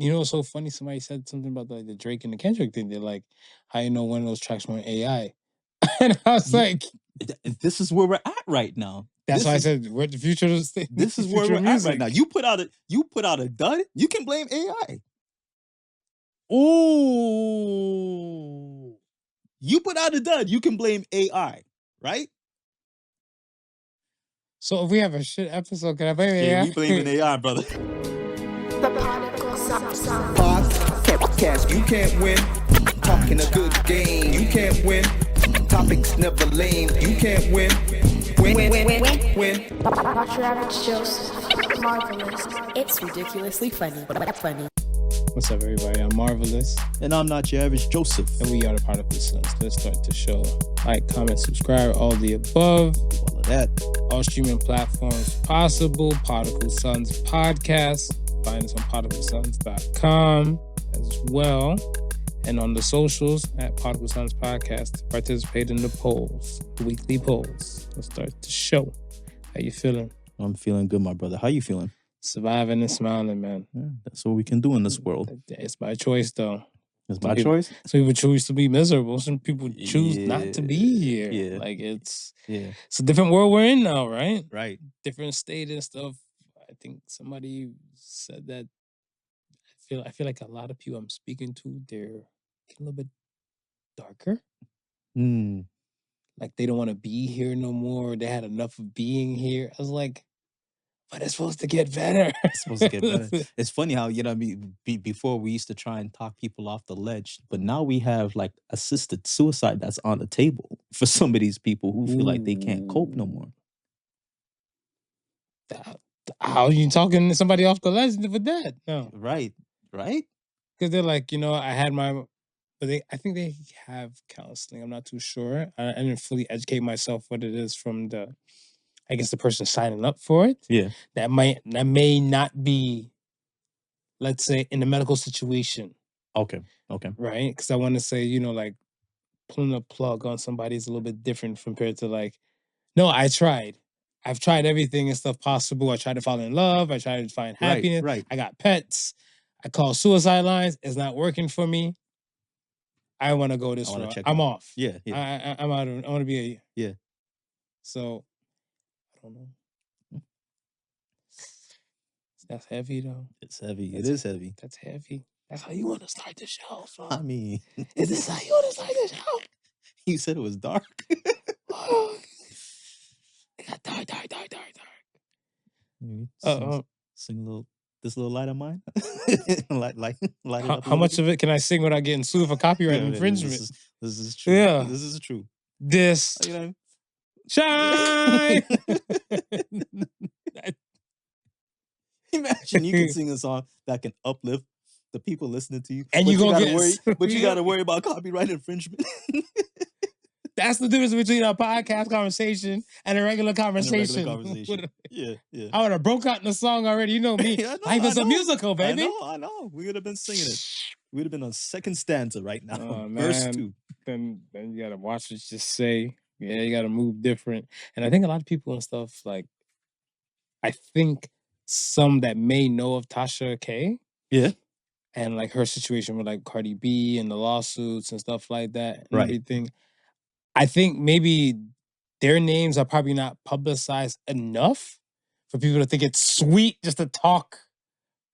You know, what's so funny? Somebody said something about the Drake and the Kendrick thing. They're like, how you know one of those tracks were AI? And I was like, this is where we're at right now. That's why I said, where the future is. This is where we're at right now. You put out a dud, you can blame AI. Ooh. You put out a dud, you can blame AI, right? So if we have a shit episode, can I blame AI? Yeah, we blaming AI, brother. The Podical podcast, you can't win. Talking a good game, you can't win. Topics never lame, you can't win. Win. Not your average Joseph. Marvelous. It's ridiculously funny. What's up, everybody? I'm Marvelous. And I'm not your average Joseph. And we are the Podical Sons. Let's start the show. Like, comment, subscribe, all the above. All of that. All streaming platforms possible. Podical Sons podcast. Find us on podicalsons.com as well. And on the socials at Podical Sons podcast. Participate in the polls, the weekly polls. Let's start the show. How you feeling? I'm feeling good, my brother. How you feeling? Surviving and smiling, man. Yeah, that's what we can do in this world. It's by choice, though. It's my choice? Some people choose to be miserable. Some people choose not to be here. Yeah. Like, it's a different world we're in now, right? Right. Different state and stuff. I think somebody said that I feel like a lot of people I'm speaking to, they're a little bit darker. Like, they don't want to be here no more. They had enough of being here. I was like, but it's supposed to get better. It's supposed to get better. It's funny how, you know what I mean, before we used to try and talk people off the ledge, but now we have like assisted suicide that's on the table for some of these people who feel like they can't cope no more. How are you talking to somebody off the ledge with that? No. Right. Because they're like, I had my... But I think they have counseling. I'm not too sure. I didn't fully educate myself what it is from the person signing up for it. Yeah. That may not be, let's say, in the medical situation. Okay. Right? Because I want to say, like, pulling a plug on somebody is a little bit different compared to like, no, I tried. I've tried everything and stuff possible. I tried to fall in love. I tried to find happiness. Right. I got pets. I call suicide lines. It's not working for me. I want to go this route. I'm off. Yeah. I'm out of. I want to be a. Yeah. So, I don't know. That's heavy, though. It's heavy. It is heavy. That's heavy. That's how you want to start the show. So. I mean, is this how you want to start the show? You said it was dark. Oh, it got dark. Sing a little. This little light of mine. light it up. How much of it can I sing without getting sued for copyright infringement? This is true. Yeah. This is true. This shine. Imagine you can sing a song that can uplift the people listening to you, and you gotta worry. But you gotta worry about copyright infringement. That's the difference between a podcast conversation and a regular conversation. Yeah. I would have broke out in the song already. You know me. Life is a musical, baby. I know. We would have been singing it. We would have been on second stanza right now. Oh, Verse 2. Then you gotta watch what you say. Yeah, you gotta move different. And I think a lot of people and stuff, like, I think some that may know of Tasha K. Yeah. And like her situation with like Cardi B and the lawsuits and stuff like that and everything. I think maybe their names are probably not publicized enough for people to think it's sweet just to talk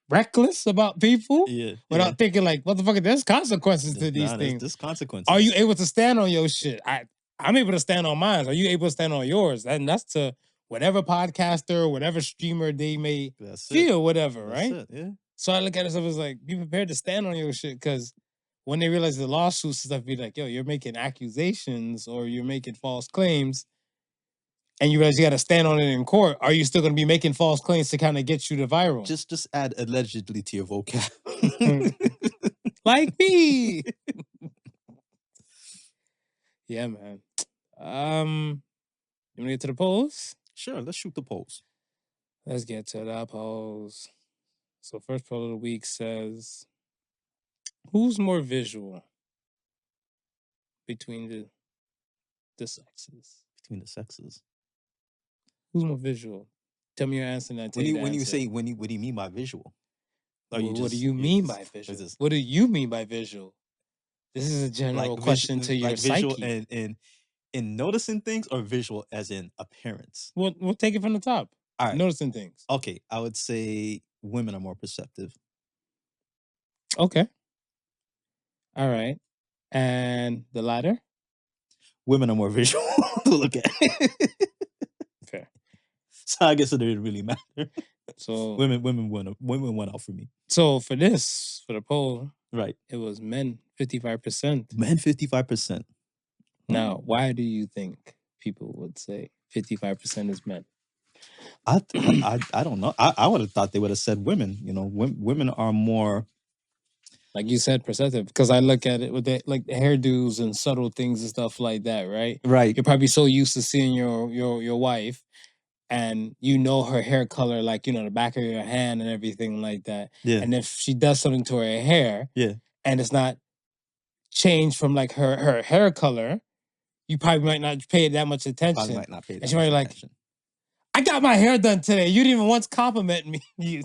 reckless about people without thinking like, what the fuck, there's consequences to these things. There's consequences. Are you able to stand on your shit? I'm able to stand on mine. Are you able to stand on yours? And that's to whatever podcaster, whatever streamer they may feel, whatever, that's right? It, yeah. So I look at it as like, be prepared to stand on your shit, because when they realize the lawsuits and stuff, be like, yo, you're making accusations or you're making false claims, and you realize you got to stand on it in court. Are you still going to be making false claims to kind of get you to viral? Just add allegedly to your vocab. Like me. Yeah, man. You want to get to the polls? Sure, let's shoot the polls. Let's get to the polls. So first poll of the week says, who's more visual between the sexes? Between the sexes. Who's more visual? Tell me your answer and I tell you you the answer. What do you mean by visual? What do you mean by visual? What do you mean by visual? This is a general question to your visual psyche. in noticing things, or visual as in appearance? We'll take it from the top. All right. Noticing things. Okay, I would say women are more perceptive. Okay. All right. And the latter? Women are more visual to look at. Fair. So I guess it didn't really matter. So women went out for me. So for the poll, right, it was men 55%. Men 55%. Now, why do you think people would say 55% is men? I don't know. I would have thought they would have said women. You know, women are more, like you said, perceptive. Because I look at it with the hairdos and subtle things and stuff like that, right? Right. You're probably so used to seeing your wife, and you know her hair color, like, the back of your hand and everything like that. Yeah. And if she does something to her hair, yeah, and it's not changed from like her hair color, you probably might not pay that much attention. Probably might not pay that and she much might be attention. Like, I got my hair done today. You didn't even once compliment me. You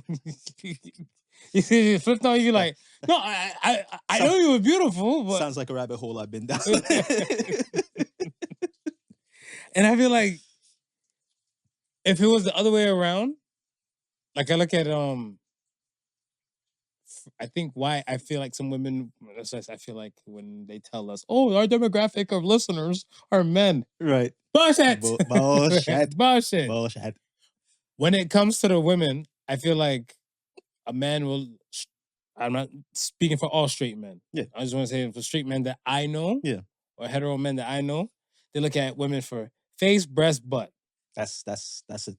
see, you flipped on you like, no, I know you were beautiful, but sounds like a rabbit hole I've been down. And I feel like if it was the other way around, like I look at I think why I feel like some women, I feel like when they tell us, oh, our demographic of listeners are men. Right. Bullshit. Bullshit. Bullshit. Bullshit. When it comes to the women, I feel like a man will, I'm not speaking for all straight men. Yeah. I just want to say for straight men that I know, yeah, or hetero men that I know, they look at women for face, breast, butt. That's it. That's it.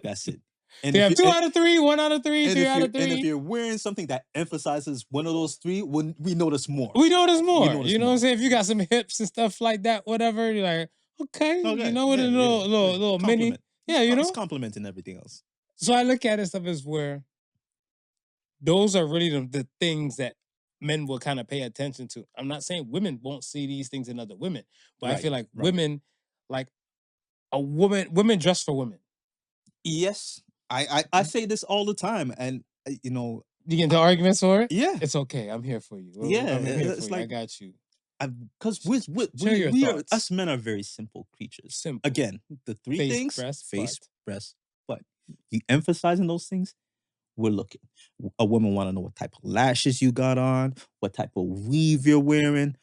That's it. And they have 2 out of 3, 1 out of 3, 3 out of 3. And if you're wearing something that emphasizes one of those 3, we notice more. We notice more. You know what I'm saying? If you got some hips and stuff like that, whatever, you're like, okay. You know what, a little mini. Yeah, It's complimenting everything else. So I look at it stuff as where those are really the things that men will kind of pay attention to. I'm not saying women won't see these things in other women, but I feel like women, like women dress for women. Yes. I say this all the time, and you get into arguments for it. Yeah, it's okay. I'm here for you. Yeah, I'm here it's for you. I got you. Because us men are very simple creatures. Simple. Again, the 3 face, things: breast, face, butt. breast, butt. You emphasizing those things, we're looking. A woman want to know what type of lashes you got on, what type of weave you're wearing,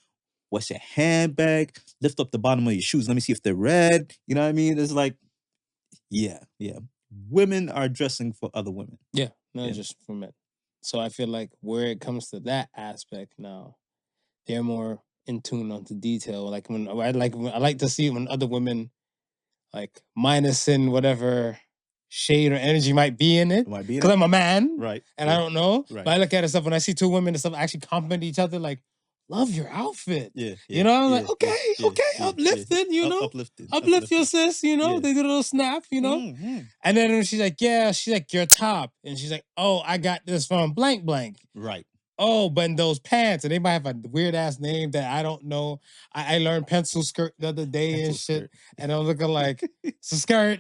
what's your handbag. Lift up the bottom of your shoes. Let me see if they're red. You know what I mean? It's like, yeah. Women are dressing for other women. Yeah, not just for men. So I feel like where it comes to that aspect now, they're more in tune onto detail. Like when I like to see when other women, like, minusing whatever shade or energy might be in it. Because I'm a man. Right. And I don't know. Right. But I look at it stuff when I see 2 women and stuff actually compliment each other, like, love your outfit. Yeah. You know, I'm like, okay, uplifted, you know. Uplift your sis, you know. They did a little snap, you know. Mm-hmm. And then she's like, your top. And she's like, oh, I got this from blank blank. Right. Oh, but in those pants, and they might have a weird ass name that I don't know. I learned pencil skirt the other day and shit, and I'm looking like it's a skirt.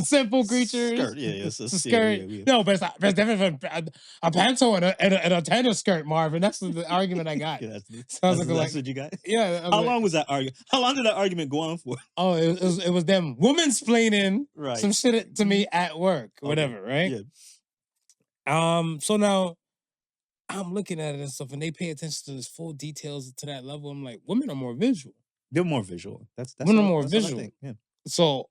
Simple creatures. Skirt, yeah, it's a skirt. Yeah. No, but it's definitely a pencil and a tennis skirt, Marvin. That's the argument I got. Yeah, that's what you got. Yeah. How long was that argument? How long did that argument go on for? Oh, it was them woman-splaining some shit to me at work, whatever, right? Yeah. So now, I'm looking at it and stuff, and they pay attention to this full details to that level. I'm like, women are more visual. They're more visual. That's women are more visual. Yeah. So,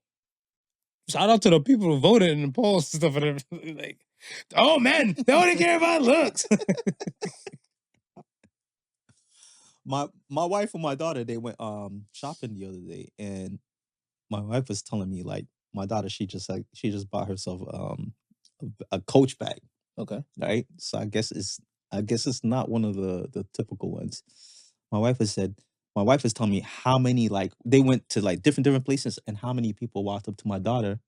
shout out to the people who voted in the polls and stuff, and everything. Like, oh man, they only care about looks. My wife and my daughter, they went shopping the other day, and my wife was telling me, like, my daughter, she just bought herself a Coach bag. Okay. Right. So I guess it's not one of the typical ones. My wife is telling me how many, like, they went to like different places, and how many people walked up to my daughter,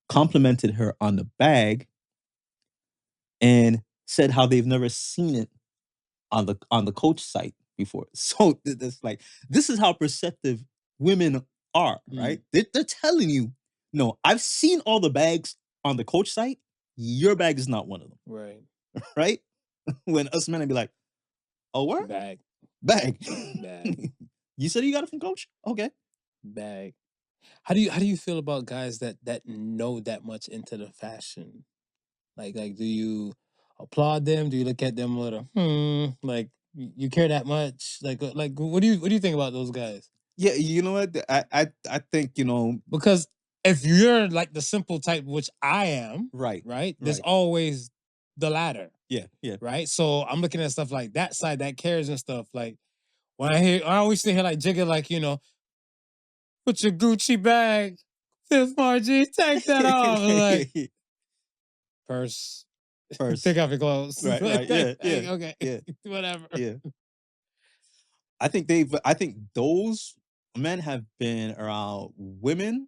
complimented her on the bag, and said how they've never seen it on the Coach site before. So it's like, this is how perceptive women are, right? They're telling you, no, I've seen all the bags on the Coach site. your bag is not one of them. Right. Right? When us men be like, oh, what? Bag. Bag. You said you got it from Coach? Okay. Bag. How do you feel about guys that know that much into the fashion? Like do you applaud them? Do you look at them with a like you care that much? Like what do you think about those guys? Yeah, you know what? I think, you know, because if you're like the simple type, which I am, right, there's right. always the latter. Yeah, yeah. Right. So I'm looking at stuff like that side that cares and stuff. Like when I always hear like Jigga, like, you know, put your Gucci bag, Fifth Margie, take that off. Like purse. Take off your clothes. Right, right. Yeah, yeah. Okay. Yeah. Whatever. Yeah. I think those men have been around women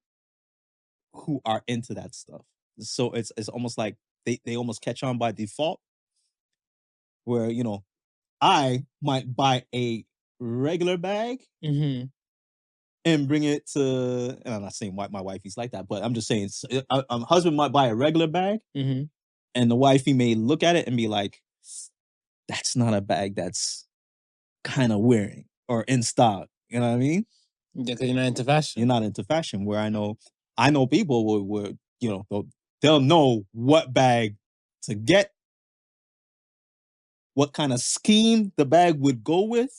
who are into that stuff. So it's almost like they almost catch on by default. Where, you know, I might buy a regular bag and bring it to, and I'm not saying my wifey's like that, but I'm just saying a husband might buy a regular bag and the wifey may look at it and be like, that's not a bag that's kind of wearing or in stock. You know what I mean? Yeah, because you're not into fashion. You're not into fashion. Where I know people would, you know, they'll know what bag to get, what kind of scheme the bag would go with,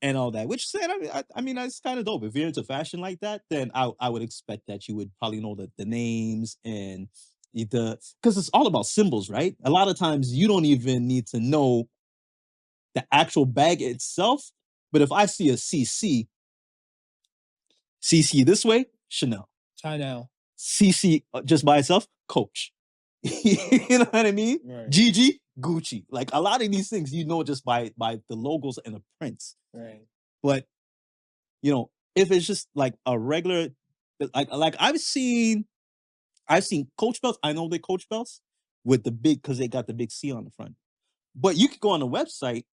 and all that. Which said, I mean, that's kind of dope. If you're into fashion like that, then I would expect that you would probably know the names and because it's all about symbols, right? A lot of times you don't even need to know the actual bag itself. But if I see a CC this way, Chanel. CC just by itself, Coach. You know what I mean? Right. GG, Gucci. Like a lot of these things, you know, just by the logos and the prints. Right. But you know, if it's just like a regular, like I've seen Coach belts. I know they're Coach belts with the big, because they got the big C on the front. But you could go on the website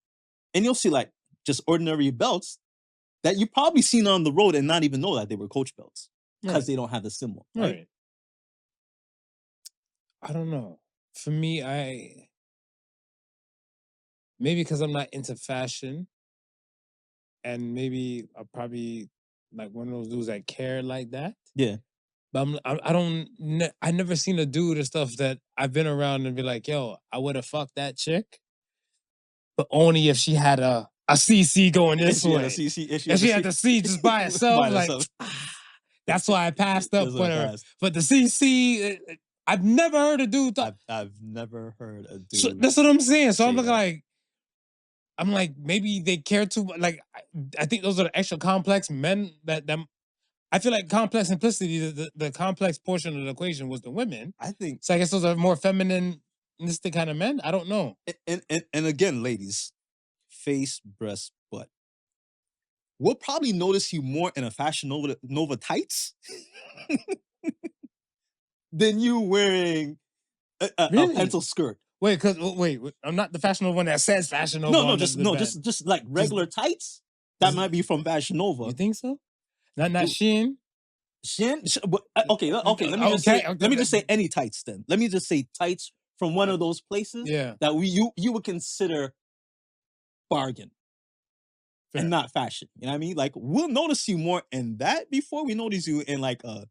and you'll see like just ordinary belts that you probably seen on the road and not even know that they were Coach belts because they don't have the symbol. Right? I don't know. For me, maybe because I'm not into fashion, and maybe I'm probably like one of those dudes that care like that. Yeah. But I never seen a dude or stuff that I've been around and be like, yo, I would have fucked that chick, but only if she had a CC going this way. If she had the C just by itself, like that's why I passed up for her. But the CC, I've never heard a dude. I've never heard a dude. So that's what I'm saying. So I'm looking like, I'm like, maybe they care too much. Like, I think those are the extra complex men that I feel like complex simplicity, the complex portion of the equation was the women. I think. So I guess those are more feministic kind of men. I don't know. And again, ladies, face, breast, butt. We'll probably notice you more in a Fashion Nova tights than you wearing a pencil skirt. Wait, I'm not the Fashion Nova one that says Fashion Nova. No, just like regular tights. That might be from Fashion Nova. You think so? Not Shein. Shein. Okay. Let me just say any tights then. Let me just say tights from one of those places. Yeah. That you would consider bargain. Fair. And not fashion. You know what I mean? Like we'll notice you more in that before we notice you in like a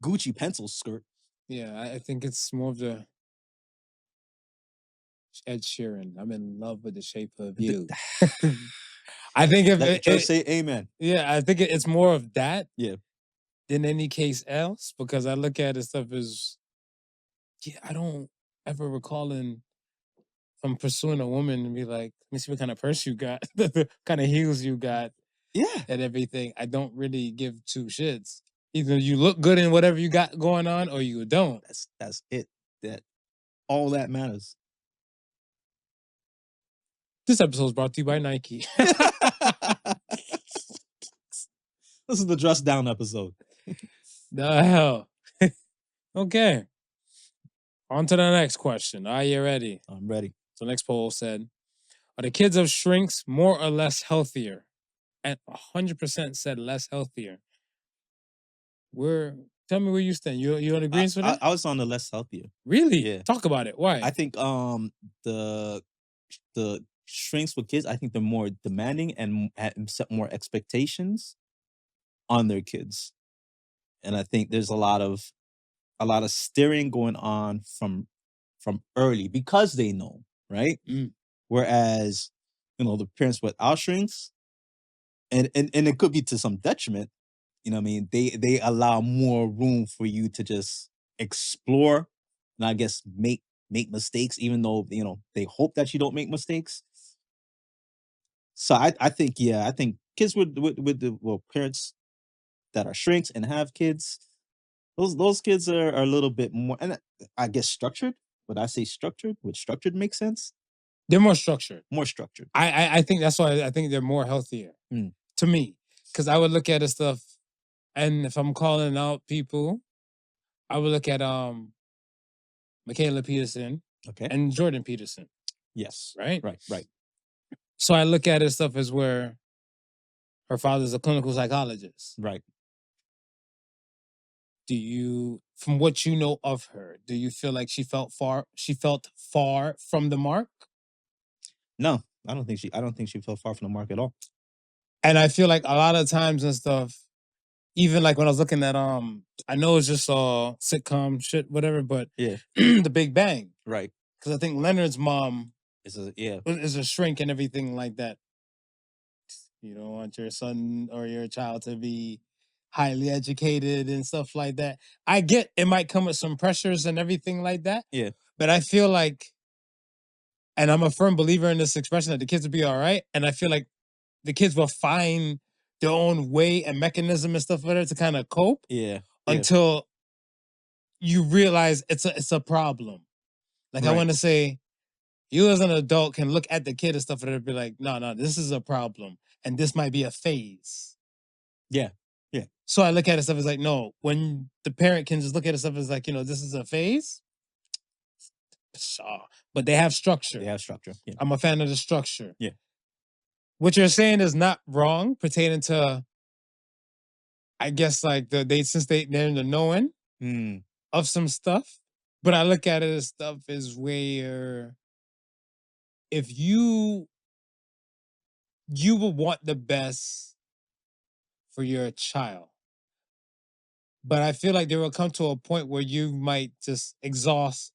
Gucci pencil skirt. Yeah, I think it's more of the Ed Sheeran. I'm in love with the shape of you. I think if say amen. Yeah, I think it's more of that. Yeah. Than any case else, because I look at it stuff as, I don't ever recall from pursuing a woman and be like, let me see what kind of purse you got, the kind of heels you got, and everything. I don't really give two shits. Either you look good in whatever you got going on, or you don't. That's it. That all that matters. This episode is brought to you by Nike. This is the dress down episode. The hell. Okay. On to the next question. Are you ready? I'm ready. So next poll said, are the kids of shrinks more or less healthier? And 100% said less healthier. We're Tell me where you stand. You in agreement with that? I was on the less healthier. Really? Yeah. Talk about it. Why? I think the shrinks with kids, I think they're more demanding and set more expectations on their kids. And I think there's a lot of steering going on from early because they know, right? Whereas, the parents without shrinks, and it could be to some detriment, you know what I mean? They allow more room for you to just explore and I guess make mistakes, even though, they hope that you don't make mistakes. So I think kids with the parents that are shrinks and have kids, those kids are a little bit more, and I guess structured. Would I say structured? Would structured make sense? They're more structured. More structured. I think that's why I think they're more healthier to me. Because I would look at this stuff, and if I'm calling out people, I would look at Michaela Peterson and Jordan Peterson. Yes. Right? Right. So I look at this stuff as where her father's a clinical psychologist. Right. Do you, from what you know of her, do you feel like she felt far from the mark? No, I don't think she fell far from the mark at all. And I feel like a lot of times and stuff, even like when I was looking at I know it's just sitcom shit, whatever, but The Big Bang. Right. Because I think Leonard's mom is a shrink and everything like that. You don't want your son or your child to be highly educated and stuff like that. I get it might come with some pressures and everything like that. Yeah. But I feel like, and I'm a firm believer in this expression that the kids will be all right. And I feel like the kids will find their own way and mechanism and stuff like that to kind of cope. Yeah. Until you realize it's a problem. Like I want to say, you as an adult can look at the kid and stuff and be like, no, this is a problem. And this might be a phase. Yeah. So I look at it stuff as like, no, when the parent can just look at it stuff as like, this is a phase. But they have structure. Yeah. I'm a fan of the structure. Yeah. What you're saying is not wrong pertaining to, I guess, like since they're in the knowing of some stuff. But I look at it as stuff is where if you will want the best for your child. But I feel like there will come to a point where you might just exhaust,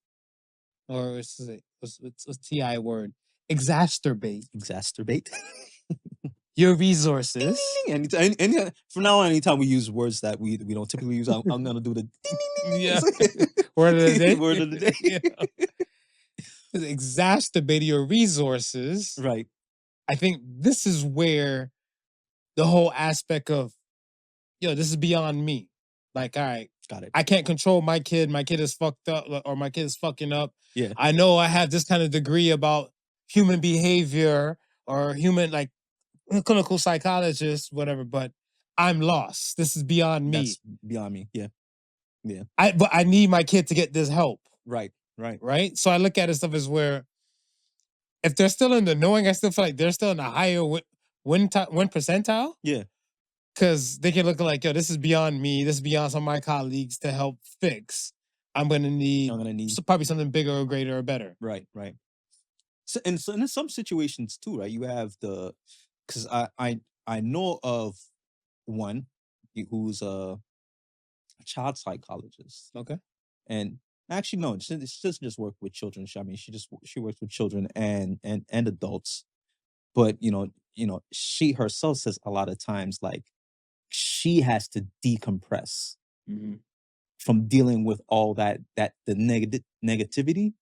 or what's a TI word? Exacerbate your resources. And from now on, anytime we use words that we don't typically use, I'm gonna do the ding, ding, ding. Yeah. Word of the day. Word of the day. Yeah. Exacerbate your resources. Right. I think this is where the whole aspect of, this is beyond me. Like, all right, got it. I can't control my kid. My kid is fucked up, or my kid is fucking up. Yeah. I know I have this kind of degree about human behavior or human, like, clinical psychologist, whatever, but I'm lost. This is beyond me. That's beyond me. Yeah. But I need my kid to get this help. Right. So I look at it stuff as where, if they're still in the knowing, I still feel like they're still in the higher win percentile. Yeah. Because they can look like, this is beyond me. This is beyond some of my colleagues to help fix. I'm gonna need probably something bigger or greater or better. Right. So in some situations too, right? You have because I know of one who's a child psychologist. Okay. And actually, no, she doesn't just work with children. She works with children and adults. But she herself says a lot of times, like, she has to decompress from dealing with all the negativity.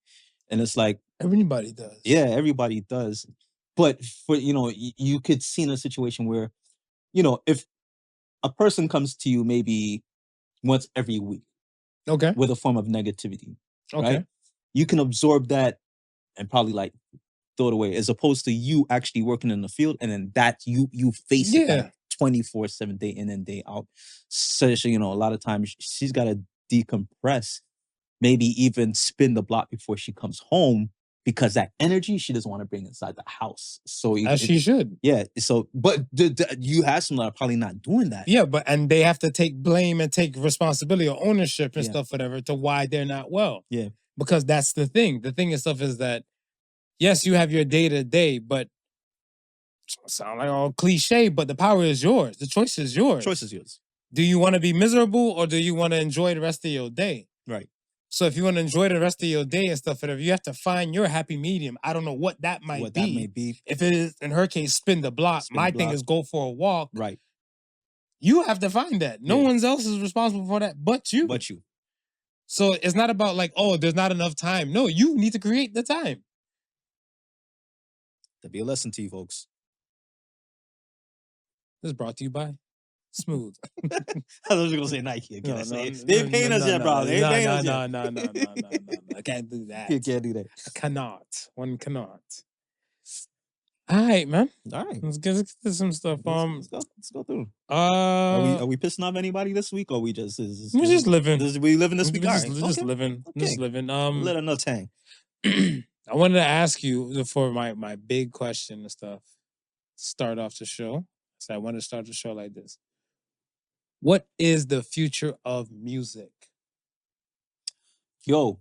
And it's like, everybody does. Yeah, everybody does. But for, you could see in a situation where, if a person comes to you maybe once every week, okay, with a form of negativity, okay, right? You can absorb that and probably like throw it away, as opposed to you actually working in the field and then that you face it like 24/7, day in and day out. So a lot of times she's got to decompress, maybe even spin the block before she comes home because that energy she doesn't want to bring inside the house. So As she should. Yeah. So, but you have some that are probably not doing that. Yeah, and they have to take blame and take responsibility or ownership and stuff, whatever, to why they're not well. Yeah. Because that's the thing. The thing and stuff is that, yes, you have your day-to-day, but sound like all cliche, but the power is yours. The choice is yours. Choice is yours. Do you want to be miserable or do you want to enjoy the rest of your day? Right. So if you want to enjoy the rest of your day and stuff, whatever, you have to find your happy medium. I don't know what that might be. If it is, in her case, spin the block. My thing is go for a walk. Right. You have to find that. No one else is responsible for that but you. But you. So it's not about like, oh, there's not enough time. No, you need to create the time. That'd be a lesson to you, folks. This is brought to you by Smooth. I was going to say Nike again. They ain't paying us yet, bro. They ain't paying us yet. No. I can't do that. You can't do that. I cannot. One cannot. All right, man. All right. Let's get to some stuff. Let's go through. Are we pissing off anybody this week, or we just we're just living? We living this week. Just living. Okay. Just living. Let her know, Tang. I wanted to ask you for my big question and stuff. Start off the show. So I want to start the show like this. What is the future of music? Yo,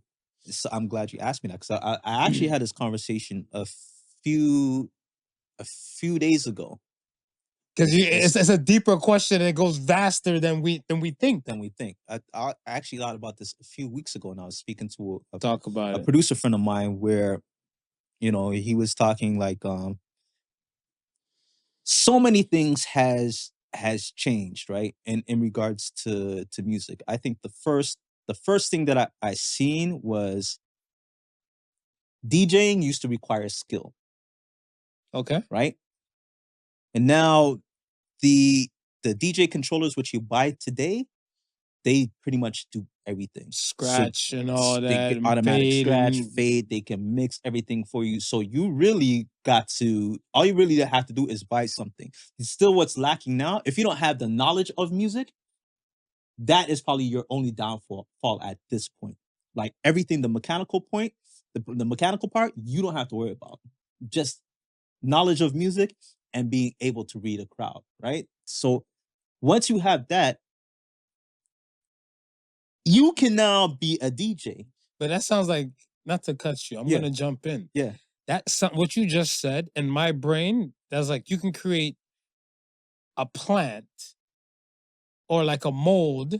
I'm glad you asked me that, because I actually had this conversation a few days ago. Because it's a deeper question and it goes vaster than we think. I actually thought about this a few weeks ago, and I was speaking to a producer friend of mine where, he was talking like so many things has changed, right? In regards to music. I think the first thing that I seen was DJing used to require skill. Okay. Right? And now the DJ controllers which you buy today, they pretty much do everything. Scratch and all that. They can automatic scratch, fade, they can mix everything for you. So all you really have to do is buy something. It's still what's lacking now. If you don't have the knowledge of music, that is probably your only downfall at this point. Like everything, the mechanical point, the mechanical part, you don't have to worry about. Just knowledge of music and being able to read a crowd, right? So once you have that, you can now be a DJ. But that sounds like, not to cut you, I'm going to jump in. Yeah. That's what you just said in my brain. That's like you can create a plant or like a mold,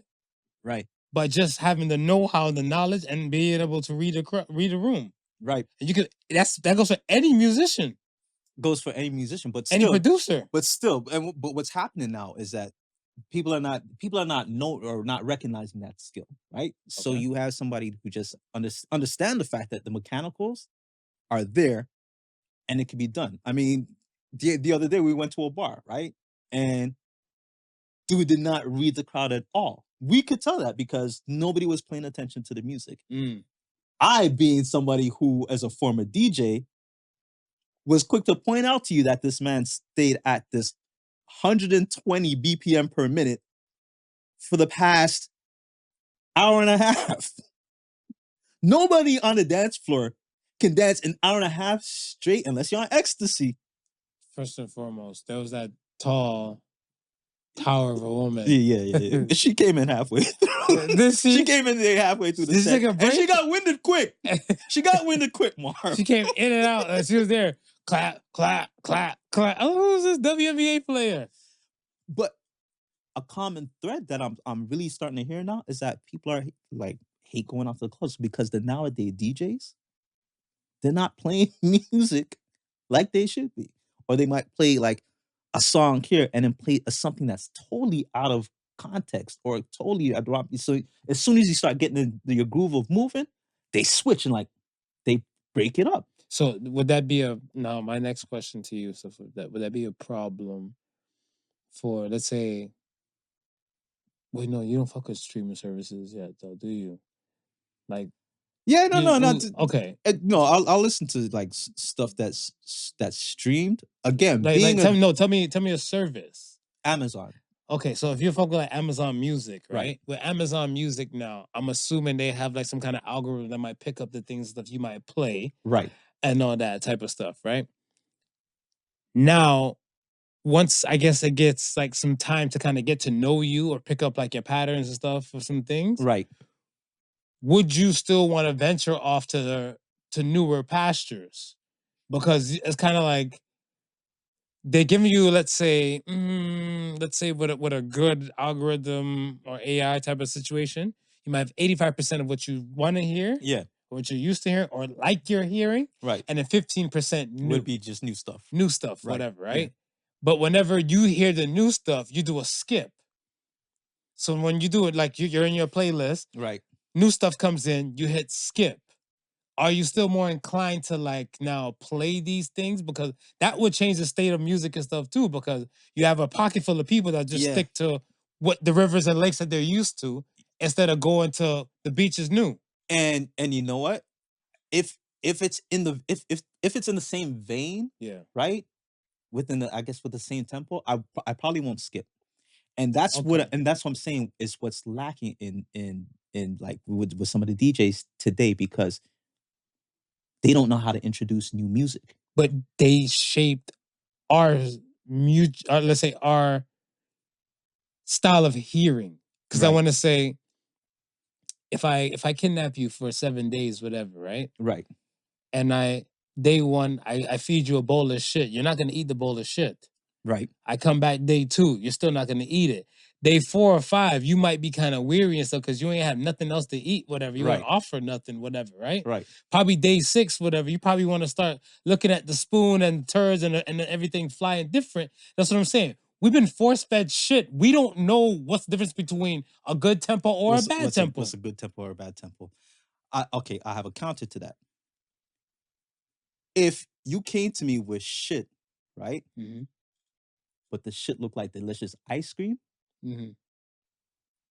right? By just having the know-how, the knowledge, and being able to read a room, right? And you could that goes for any musician. Goes for any musician, but any producer. But still, but what's happening now is that people are not recognizing that skill, right? Okay. So you have somebody who just understand the fact that the mechanicals are there, and it can be done. I mean, the other day we went to a bar, right? And dude did not read the crowd at all. We could tell that because nobody was paying attention to the music. I, being somebody who, as a former DJ, was quick to point out to you that this man stayed at this 120 BPM per minute for the past hour and a half. Nobody on the dance floor can dance an hour and a half straight unless you're on ecstasy. First and foremost, there was that tall tower of a woman. Yeah. She came in halfway through. She came in there halfway through the set. And she got winded quick. Marv. She came in and out. And she was there. Clap, clap, clap, clap. Oh, who's this WNBA player? But a common thread that I'm really starting to hear now is that people are like hate going off the clubs because the nowadays DJs, they're not playing music like they should be. Or they might play like a song here and then play something that's totally out of context or totally out of. So as soon as you start getting in your groove of moving, they switch and like they break it up. So would that be my next question to you, so would that be a problem for, let's say, wait, no, you don't fuck with streaming services yet though, do you? Like, yeah, no, okay. No, I'll listen to like stuff that's streamed. Again, tell me a service. Amazon. Okay, so if you're focused like Amazon Music, right? With Amazon Music now, I'm assuming they have like some kind of algorithm that might pick up the things that you might play. Right. and all that type of stuff, right? Now, once I guess it gets like some time to kind of get to know you or pick up like your patterns and stuff for some things, Right. would you still want to venture off to newer pastures? Because it's kind of like they're giving you, let's say with a good algorithm or AI type of situation, you might have 85% of what you want to hear, Yeah. what you're used to hearing, or like you're hearing, Right. and then 15% new. Would be just new stuff. New stuff, Right. whatever, right? Yeah. But whenever you hear the new stuff, you do a skip. So when you do it, like you're in your playlist, Right. new stuff comes in, you hit skip. Are you still more inclined to like now play these things? Because that would change the state of music and stuff too, because you have a pocket full of people that just stick to what the rivers and lakes that they're used to instead of going to the beaches new. And you know what? If it's in the if it's in the same vein, right? Within the, I guess, with the same tempo, I probably won't skip. And that's what I'm saying is what's lacking in like with some of the DJs today, because they don't know how to introduce new music. But they shaped our let's say our style of hearing. Because I want to say, if I kidnap you for 7 days, whatever, right? Right. And day one, I feed you a bowl of shit. You're not gonna eat the bowl of shit. Right. I come back day 2, you're still not gonna eat it. Day 4 or 5, you might be kind of weary and stuff because you ain't have nothing else to eat, whatever. You don't offer nothing, whatever, right? Right. Probably day 6, whatever. You probably want to start looking at the spoon and turds and everything flying different. That's what I'm saying. We've been force-fed shit. We don't know what's the difference between a good tempo or a bad tempo. What's a good tempo or a bad tempo? I have a counter to that. If you came to me with shit, right? Mm-hmm. But the shit looked like delicious ice cream, mm-hmm.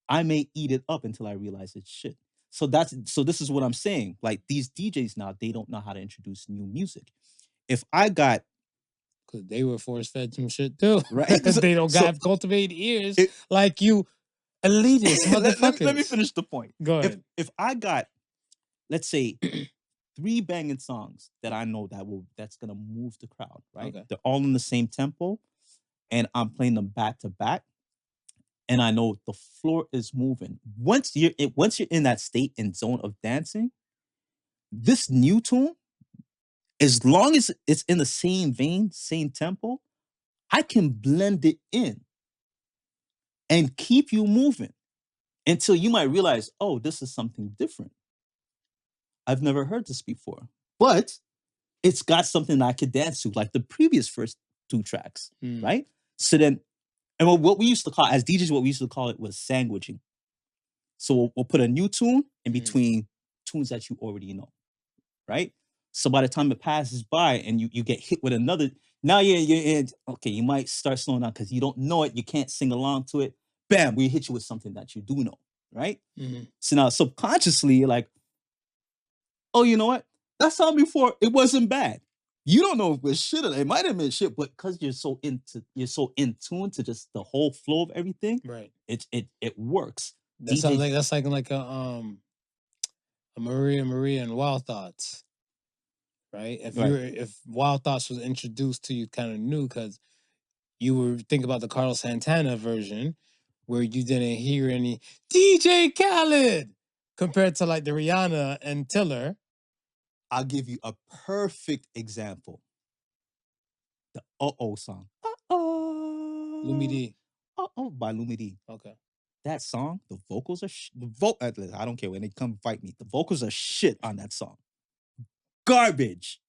I may eat it up until I realize it's shit. So this is what I'm saying. Like, these DJs now, they don't know how to introduce new music. If I got, because they were force-fed some shit too, right? They don't have cultivated ears like you elitist motherfuckers. Let me finish the point. Go ahead. If I got, let's say, 3 banging songs that I know that's gonna move the crowd, right? Okay. They're all in the same tempo, and I'm playing them back to back, and I know the floor is moving. Once you're in that state and zone of dancing, this new tune, as long as it's in the same vein, same tempo, I can blend it in and keep you moving until you might realize, oh, this is something different. I've never heard this before, but it's got something I could dance to, like the previous first 2 tracks, right? So then, and what we used to call, as DJs, what we used to call it was sandwiching. So we'll put a new tune in between tunes that you already know, right? So by the time it passes by and you get hit with another, now you're in, okay, you might start slowing down because you don't know it, you can't sing along to it. Bam, we hit you with something that you do know, right? So now subconsciously, you're like, oh, you know what? That song before, it wasn't bad. You don't know if it was shit or it might have been shit, but because you're so in tune to just the whole flow of everything, right? It works. That's like a Maria and Wild Thoughts, right? If Wild Thoughts was introduced to you kind of new, because you were thinking about the Carlos Santana version, where you didn't hear any DJ Khaled compared to like the Rihanna and Tiller. I'll give you a perfect example. The Uh-Oh song. Uh-Oh. Lumidi. Uh-Oh by Lumidi. Okay. That song, the vocals are I don't care when they come fight me. The vocals are shit on that song. Garbage.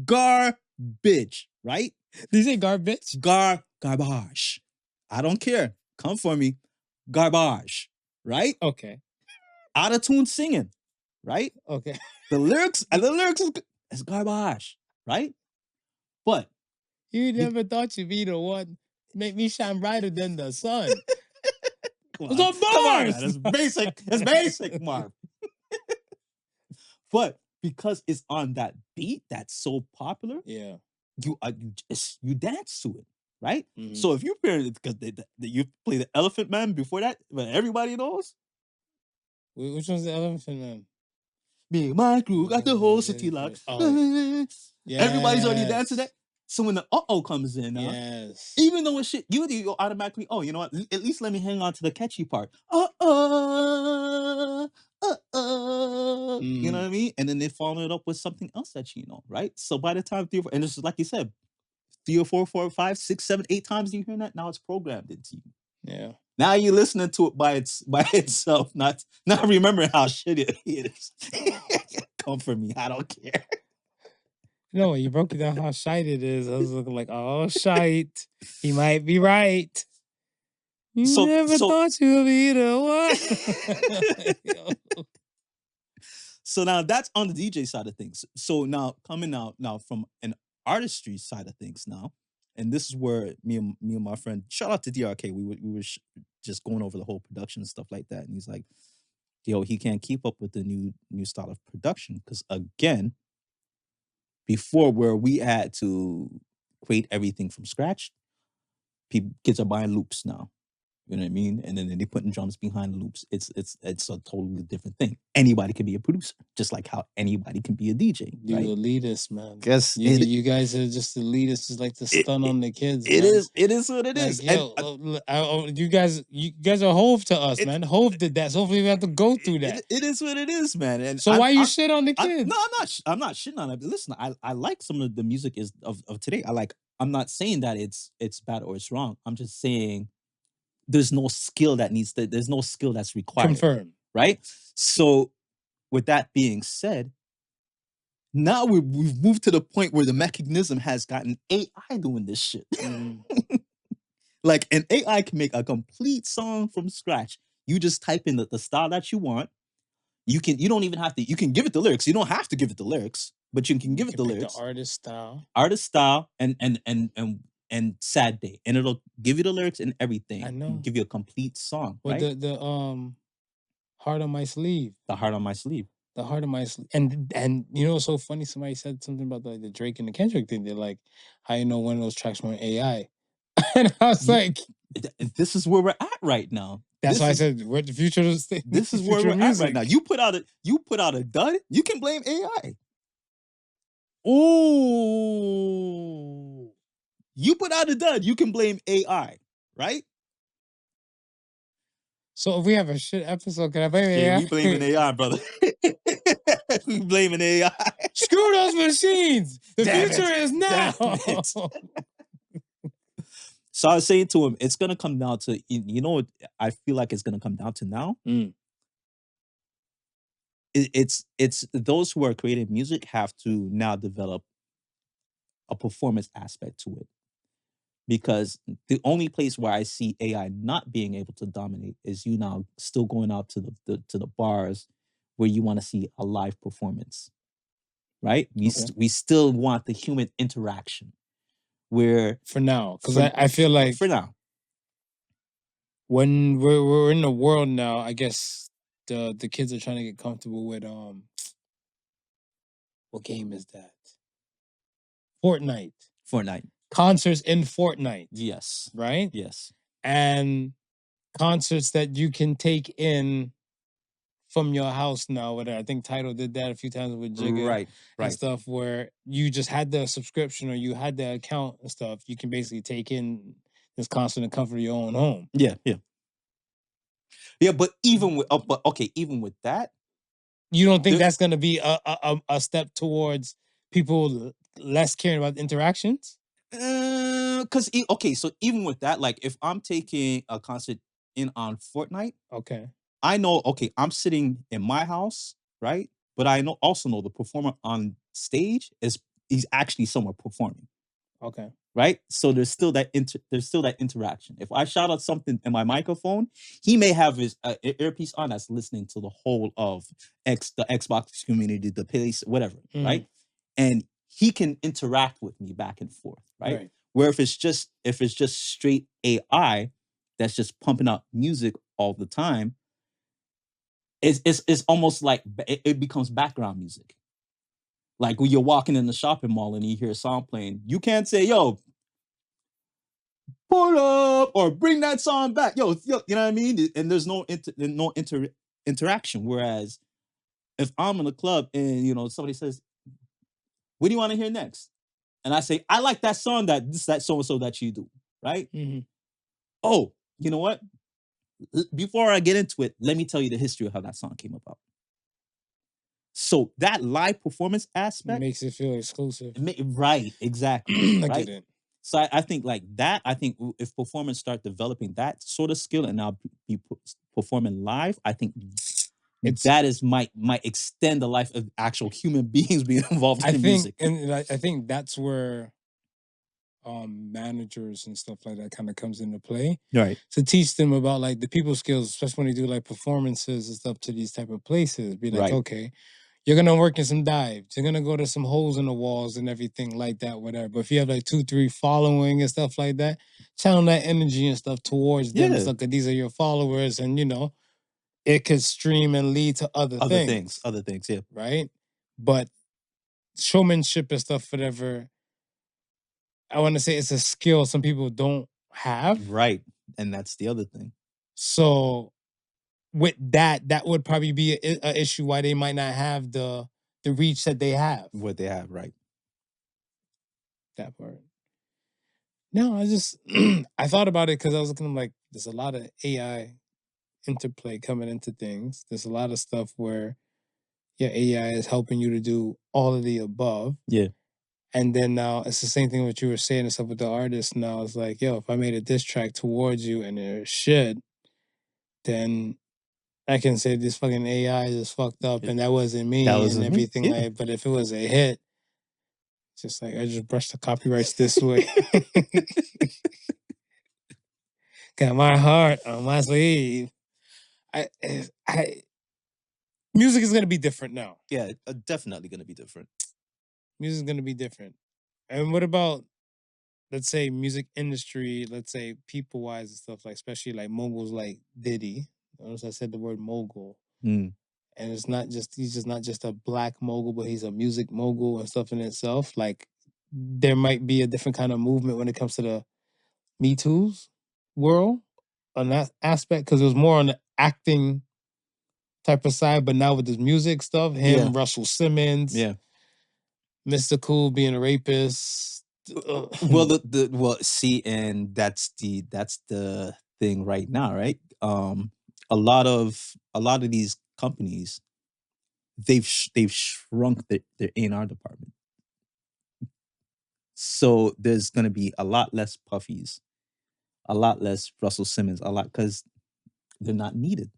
Garbage, right? Did you say garbage? Garbage. I don't care. Come for me. Garbage, right? Okay. Out of tune singing, right? Okay. The lyrics is garbage, right? But you never thought you'd be the one make me shine brighter than the sun. Come on, it's basic. It's basic, Marv. But because it's on that beat that's so popular, you dance to it, right? So if you pair it, because you play the Elephant Man before that, but everybody knows. Which one's the Elephant Man? Me and my crew got the whole city locked. Everybody's already dancing that. So when the comes in, even though it's shit, you automatically, you know what? At least let me hang on to the catchy part. You know what I mean? And then they follow it up with something else that you know, right? So by the time and this is like you said, 3 or 4, 4 or 5, 6, 7, 8 times you hear that, now it's programmed into you. Yeah. Now you're listening to it by itself, not remembering how shitty it is. Come for me, I don't care. No, you broke it down how shite it is. I was looking like, oh, shite. He might be right. You never thought you'd be the one. So now that's on the DJ side of things. So now coming out now from an artistry side of things now, and this is where me and my friend, shout out to DRK, we were just going over the whole production and stuff like that, and he's like, yo, he can't keep up with the new style of production because again, before where we had to create everything from scratch, kids are buying loops now. You know what I mean? And then they putting drums behind the loops. It's a totally different thing. Anybody can be a producer, just like how anybody can be a DJ. You right? elitist, man. Guess you guys are just elitists. It's like the stun on the kids. It man. It is what it like, is. Yo, you guys are Hove to us, man. Hove did that. So hopefully we have to go through that. It is what it is, man. And so why you shit on the kids? No, I'm not shitting on it. Listen, I like some of the music of today. I'm not saying that it's bad or it's wrong. I'm just saying there's no skill there's no skill that's required. Confirmed. Right? So with that being said, now we've moved to the point where the mechanism has gotten AI doing this shit. Like an AI can make a complete song from scratch. You just type in the style that you want. You don't even have to, you can give it the lyrics. You don't have to give it the lyrics, but you can give it the lyrics. The artist style and sad day, and it'll give you the lyrics and everything. I know. Give you a complete song. With right? the heart on my sleeve. The heart on my sleeve. The heart of my sleeve. And you know what's so funny? Somebody said something about the Drake and the Kendrick thing. They're like, how you know one of those tracks were AI? And I was like, this is where we're at right now. That's why I said, where the future is. This is where we're at right now. You put out a dud, you can blame AI. Ooh. You put out a dud, you can blame AI, right? So if we have a shit episode, can I blame AI? We blaming AI, brother. We blaming AI. Screw those machines. The future is now. So I was saying to him, it's gonna come down to, you know what I feel like it's gonna come down to now? It's those who are creating music have to now develop a performance aspect to it. Because the only place where I see AI not being able to dominate is you now still going out to the bars where you want to see a live performance, right? We still want the human interaction. Where for now, because I feel like for now, when we're in the world now, I guess the kids are trying to get comfortable with what game is that? Fortnite. Concerts in Fortnite. Yes. Right? Yes. And concerts that you can take in from your house now. Whatever. I think Tidal did that a few times with Jigga. Right. And stuff where you just had the subscription or you had the account and stuff. You can basically take in this concert and comfort of your own home. Yeah. But even with even with that, you don't think that's going to be a step towards people less caring about interactions? Because so even with that, like if I'm taking a concert in on Fortnite, I know I'm sitting in my house, right? But I also know the performer on stage he's actually somewhere performing. Right? So there's still that interaction. If I shout out something in my microphone, he may have his earpiece on that's listening to the whole of the Xbox community, the place, whatever, right? And he can interact with me back and forth, right? Where if it's just straight AI that's just pumping out music all the time, it's almost like it becomes background music. Like when you're walking in the shopping mall and you hear a song playing, you can't say, yo, pull up or bring that song back. Yo, you know what I mean? And there's no interaction. Whereas if I'm in a club and somebody says, "What do you want to hear next?" and I say, "I like that song that so and so that you do," right? Mm-hmm. Oh, you know what? Before I get into it, let me tell you the history of how that song came about. So that live performance aspect makes it feel exclusive. Right, exactly. I right? get it. So I think like that, I think if performers start developing that sort of skill and now be performing live, I think that is might extend the life of actual human beings being involved in music. And I think that's where managers and stuff like that kind of comes into play. Right. To teach them about like the people skills, especially when they do like performances and stuff to these type of places. Be like, Right. okay, you're gonna work in some dives, you're gonna go to some holes in the walls and everything like that, whatever. But if you have like 2, 3 following and stuff like that, channel that energy and stuff towards them. It's like these are your followers, and it could stream and lead to other things. Other things, yeah. Right? But showmanship and stuff, whatever, I want to say it's a skill some people don't have. Right. And that's the other thing. So with that would probably be an issue why they might not have the reach that they have. What they have, right. That part. No, I just I thought about it because I was looking like there's a lot of AI interplay coming into things. There's a lot of stuff where AI is helping you to do all of the above. Yeah. And then now it's the same thing what you were saying and stuff with the artist. Now it's like, yo, if I made a diss track towards you and it shit, then I can say this fucking AI is fucked up and that wasn't me and everything. Yeah. But if it was a hit, it's just like I just brushed the copyrights this way. Got my heart on my sleeve. Music is gonna be different now. Yeah, definitely gonna be different. Music is gonna be different. And what about, let's say, music industry, let's say people-wise and stuff, like especially like moguls like Diddy. Notice I said the word mogul. Mm. And he's just not just a black mogul, but he's a music mogul and stuff in itself. Like there might be a different kind of movement when it comes to the Me Too's world on that aspect, because it was more on the acting type of side, but now with this music stuff, Russell Simmons, Mr. Cool being a rapist. Well, see, and that's the thing right now, right? A lot of these companies, they've shrunk their A&R department, so there's gonna be a lot less Puffies, a lot less Russell Simmons, because they're not needed.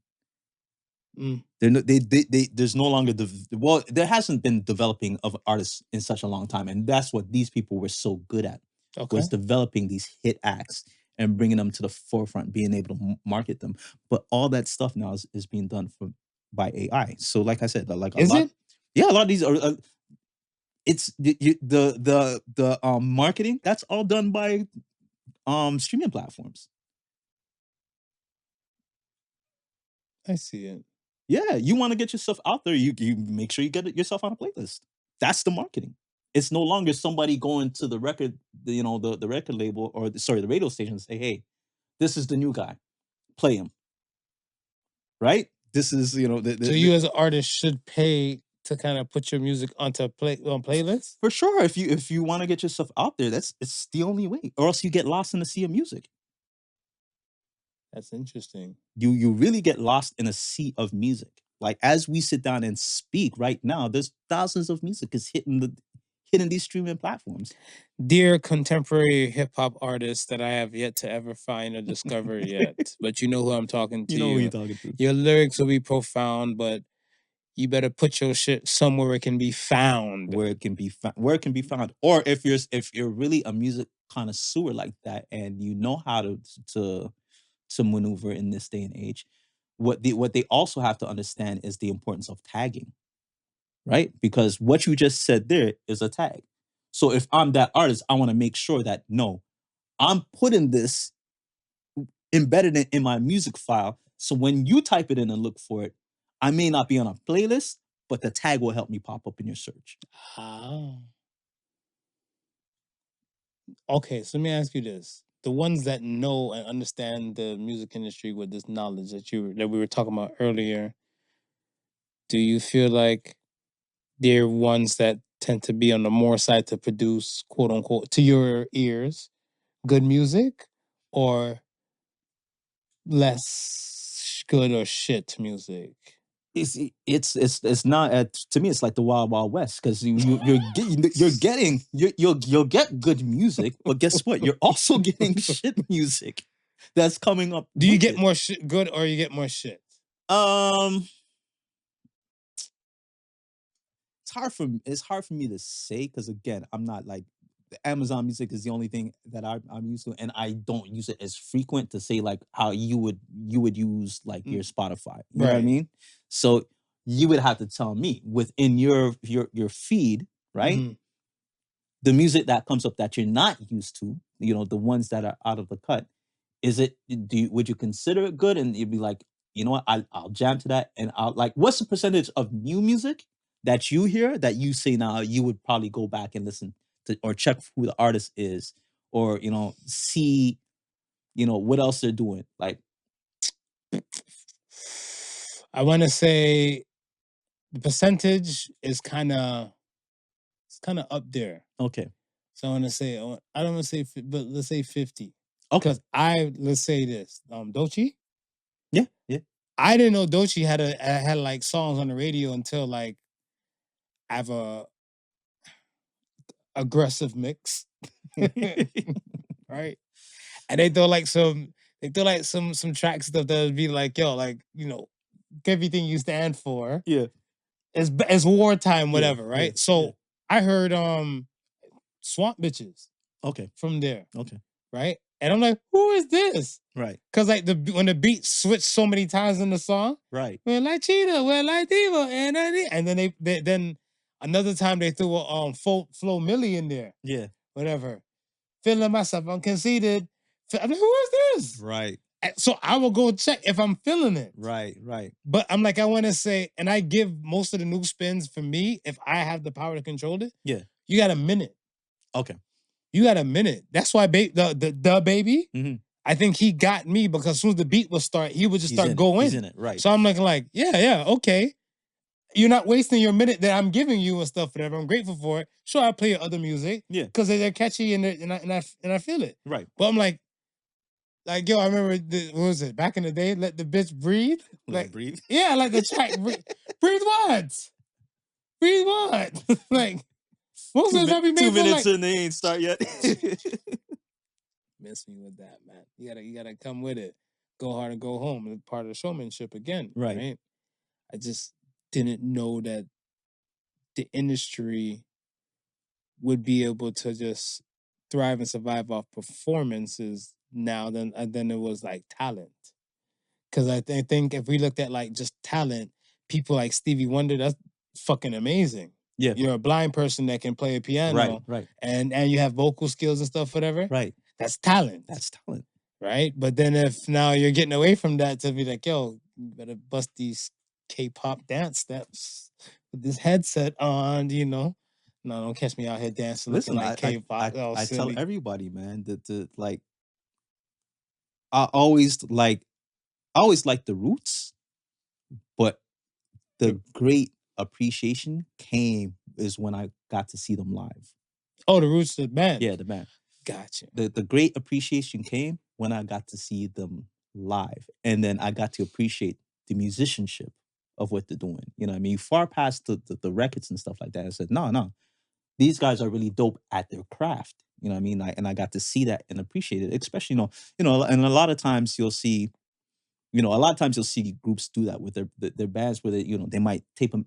There's no longer there hasn't been developing of artists in such a long time, and that's what these people were so good at. Was developing these hit acts and bringing them to the forefront, being able to market them. But all that stuff now is being done by AI. So, like I said, like a lot of these are. It's the marketing that's all done by streaming platforms. I see it. Yeah, you want to get yourself out there, you make sure you get yourself on a playlist. That's the marketing. It's no longer somebody going to the record, the record label or the radio station and say, "Hey, this is the new guy, play him." Right? This is so you as an artist should pay to kind of put your music onto on playlists. For sure, if you want to get yourself out there, it's the only way, or else you get lost in the sea of music. That's interesting. You really get lost in a sea of music. Like as we sit down and speak right now, there's thousands of music is hitting these streaming platforms. Dear contemporary hip hop artists that I have yet to ever find or discover yet, but you know who I'm talking to. You know who you're talking to. Your lyrics will be profound, but you better put your shit somewhere it can be found. Where it can be found. Or if you're really a music connoisseur like that, and you know how to maneuver in this day and age, what they also have to understand is the importance of tagging. Right? Because what you just said there is a tag. So if I'm that artist, I want to make sure that no, I'm putting this embedded in my music file. So when you type it in and look for it, I may not be on a playlist, but the tag will help me pop up in your search. Okay, so let me ask you this. The ones that know and understand the music industry with this knowledge that we were talking about earlier, do you feel like they're ones that tend to be on the more side to produce, quote unquote, to your ears, good music, or less good or shit music? It's not to me. It's like the Wild Wild West, because you'll get good music, but guess what? You're also getting shit music that's coming up. Do you get more good or you get more shit? It's hard for me to say, because again, I'm not like, the Amazon Music is the only thing that I'm used to, and I don't use it as frequent to say like how you would use like your Spotify. You know what I mean? So you would have to tell me within your feed, right? The music that comes up that you're not used to, the ones that are out of the cut, would you consider it good? And you'd be like, you know what, I'll jam to that. And I'll like, what's the percentage of new music that you hear that you say now you would probably go back and listen to, or check who the artist is, or see what else they're doing? Like, I want to say the percentage is kind of up there. Okay. So I want to say, I don't want to say, but let's say 50. Okay. Because let's say this, Doechii. Yeah. I didn't know Doechii had like songs on the radio until like I have a aggressive mix, right? And they throw like some tracks that would be like, yo, like, everything you stand for. Yeah. It's wartime, whatever, right? Yeah, so I heard Swamp Bitches. Okay. From there. Okay. Right? And I'm like, who is this? Right. Because like when the beat switched so many times in the song, right? We're like Cheetah, we're like Diva, and then then another time they threw a Flo Milli in there. Yeah. Whatever. Feeling myself, I'm conceited. I'm like, who is this? Right. So I will go check if I'm feeling it. Right. But I'm like, I want to say, and I give most of the new spins for me, if I have the power to control it. Yeah. You got a minute. Okay. You got a minute. That's why the baby, I think he got me, because as soon as the beat would start, he would just start going. He's in it, right. So I'm like, yeah, okay. You're not wasting your minute that I'm giving you and stuff, whatever. I'm grateful for it. Sure, I play your other music. Yeah. Because they're catchy and I feel it. Right. But I'm like, yo, I remember, what was it? Back in the day, Let the Bitch Breathe. Like, breathe? Yeah, like the track, breathe what? Breathe what? Like, most of the time we made 2 minutes like, and they ain't start yet. Miss me with that, man. You gotta come with it. Go hard and go home. It's part of the showmanship again. Right. I just didn't know that the industry would be able to just thrive and survive off performances now than it was like talent. Because I think if we looked at like just talent, people like Stevie Wonder, that's fucking amazing. Yeah. You're a blind person that can play a piano. Right. And you have vocal skills and stuff, whatever. Right. That's talent. Right? But then if now you're getting away from that to be like, yo, you better bust these K-pop dance steps with this headset on, No, don't catch me out here dancing. Listen, looking like K-pop. I tell everybody, man, that like, I always like the roots, but the great appreciation is when I got to see them live. Oh, the Roots, the band. Yeah, the band. Gotcha. The great appreciation came when I got to see them live, and then I got to appreciate the musicianship of what they're doing. You know what I mean? Far past the records and stuff like that. I said, no, these guys are really dope at their craft. You know what I mean? And I got to see that and appreciate it, especially, and a lot of times you'll see, groups do that with their bands, where they might tape them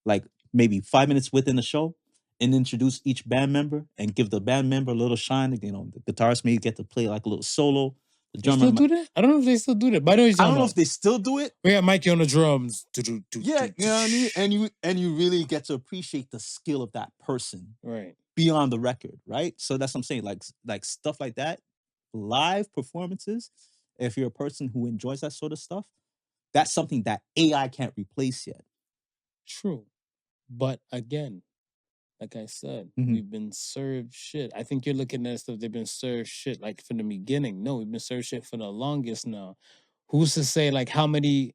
like maybe 5 minutes within the show and introduce each band member and give the band member a little shine. The guitarist may get to play like a little solo. The drummer still do that? I don't know if they still do that. But I don't know if they still do it. We got Mikey on the drums. Yeah, you know what I mean? And you really get to appreciate the skill of that person. Right. Beyond the record, right? So that's what I'm saying. Like stuff like that, live performances, if you're a person who enjoys that sort of stuff, that's something that AI can't replace yet. True. But again, like I said, we've been served shit. I think you're looking at stuff, they've been served shit like from the beginning. No, we've been served shit for the longest now. Who's to say like how many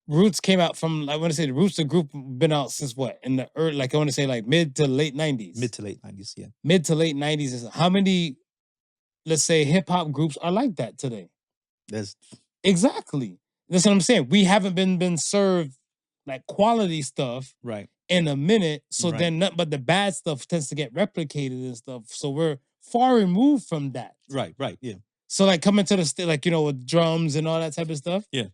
Roots came out from, I want to say the Roots, the group been out since what? In the early, like I want to say like mid to late 90s. Mid to late 90s, yeah. Mid to late 90s. Is how many, let's say, hip hop groups are like that today? There's exactly. That's what I'm saying. We haven't been served like quality stuff right in a minute. So then nothing but the bad stuff tends to get replicated and stuff. So we're far removed from that. Right, yeah. So like coming to the state, like, you know, with drums and all that type of stuff. Yeah.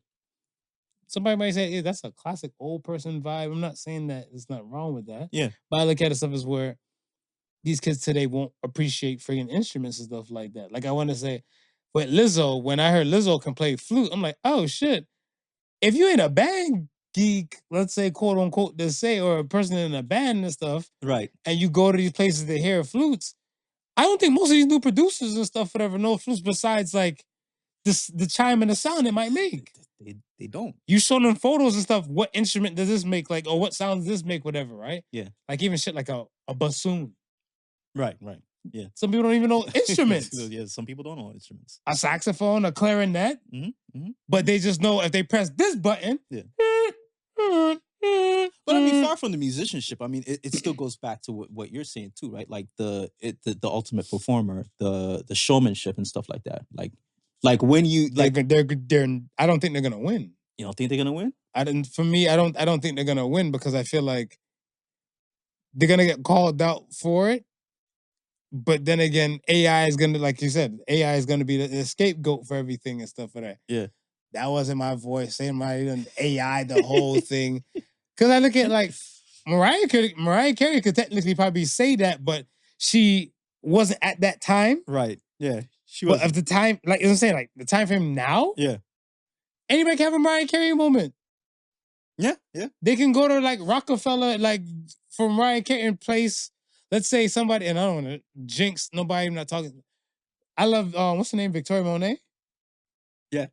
Somebody might say, hey, that's a classic old person vibe. I'm not saying that it's not wrong with that. Yeah. But I look at it stuff as where these kids today won't appreciate friggin' instruments and stuff like that. Like I want to say, with Lizzo, when I heard Lizzo can play flute, I'm like, oh shit. If you ain't a band geek, let's say, quote unquote, to say, or a person in a band and stuff, right, and you go to these places to hear flutes, I don't think most of these new producers and stuff would ever know flutes besides like this, the chime and the sound it might make. They don't. You show them photos and stuff. What instrument does this make? Like, or what sound does this make? Whatever, right? Yeah. Like even shit like a bassoon. Right. Yeah. Some people don't even know instruments. Yeah, some people don't know instruments. A saxophone, a clarinet. But they just know if they press this button. Yeah. But I mean, far from the musicianship, I mean, it still goes back to what you're saying too, right? Like the ultimate performer, the showmanship and stuff like that. Like when you like they're I don't think they're gonna win. You don't think they're gonna win? For me, I don't think they're gonna win because I feel like they're gonna get called out for it. But then again, AI is gonna, like you said, AI is gonna be the scapegoat for everything and stuff for that. Yeah. That wasn't my voice. Saying my AI the whole thing. Cause I look at like Mariah Carey could technically probably say that, but she wasn't at that time. Right. Yeah. She was. But of the time, like I'm saying, like the time frame now. Yeah. Anybody can have a Mariah Carey moment. Yeah. They can go to like Rockefeller, like for Mariah Carey place. Let's say somebody, and I don't want to jinx nobody. I'm not talking. I love what's her name, Victoria Monet. Yeah.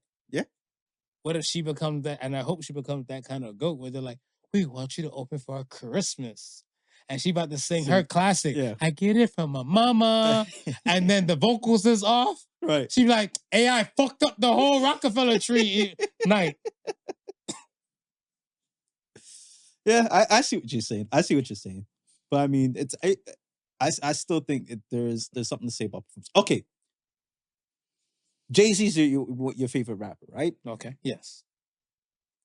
What if she becomes that? And I hope she becomes that kind of goat where they're like, we want you to open for our Christmas. And she about to sing her classic. Yeah. I get it from my mama. And then the vocals is off. Right. She be like, AI fucked up the whole Rockefeller tree night. Yeah, I see what you're saying. But I mean, I still think there's something to say about performance. Okay. Jay-Z's your favorite rapper, right? Okay. Yes.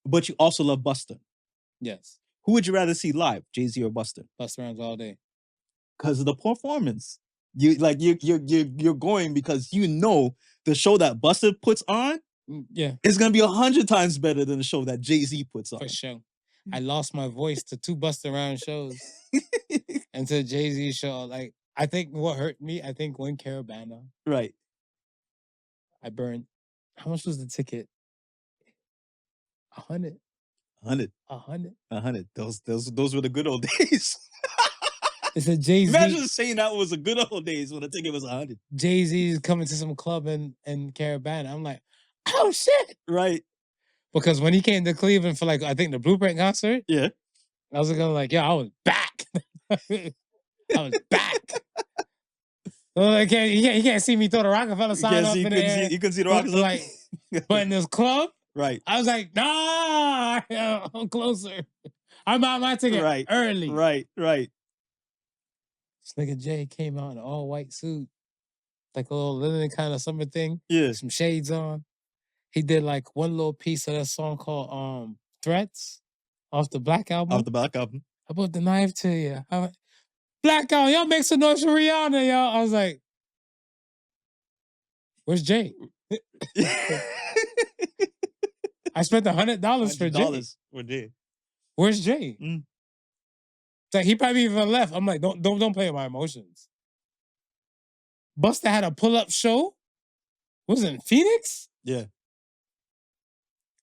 But you also love Busta. Yes. Who would you rather see live, Jay-Z or Busta? Busta Rhymes all day. Because of the performance. You're going because you know the show that Busta puts on, is gonna be 100 times better than the show that Jay-Z puts on. For sure. I lost my voice to 2 Busta Rhymes shows and to Jay-Z show. Like, I think what hurt me, when Caravana. Right. I burned. How much was the ticket? 100. 100. 100. Those were the good old days. It's a Jay-Z. Imagine saying that was the good old days when the ticket was 100. Jay-Z's coming to some club in Caravana. I'm like, oh shit. Right. Because when he came to Cleveland for like, I think the Blueprint concert. Yeah. I was going like, yo, I was back. I was back. Well, he can't see me throw the Rockefeller sign up in the air. You couldn't see the Rockefeller. Like, but in this club, right. I was like, nah, I'm closer. I'm out my ticket early. Right. This nigga Jay came out in an all-white suit. Like a little linen kind of summer thing. Yeah. Some shades on. He did like one little piece of that song called Threats off the Black album. I put the knife to you. I'm like, Black album, y'all make some noise for Rihanna, y'all. I was like, where's Jay? I spent $100 for Jay. For Jay. Where's Jay? Mm. Like he probably even left. I'm like, don't play with my emotions. Busta had a pull-up show. Was it in Phoenix? Yeah.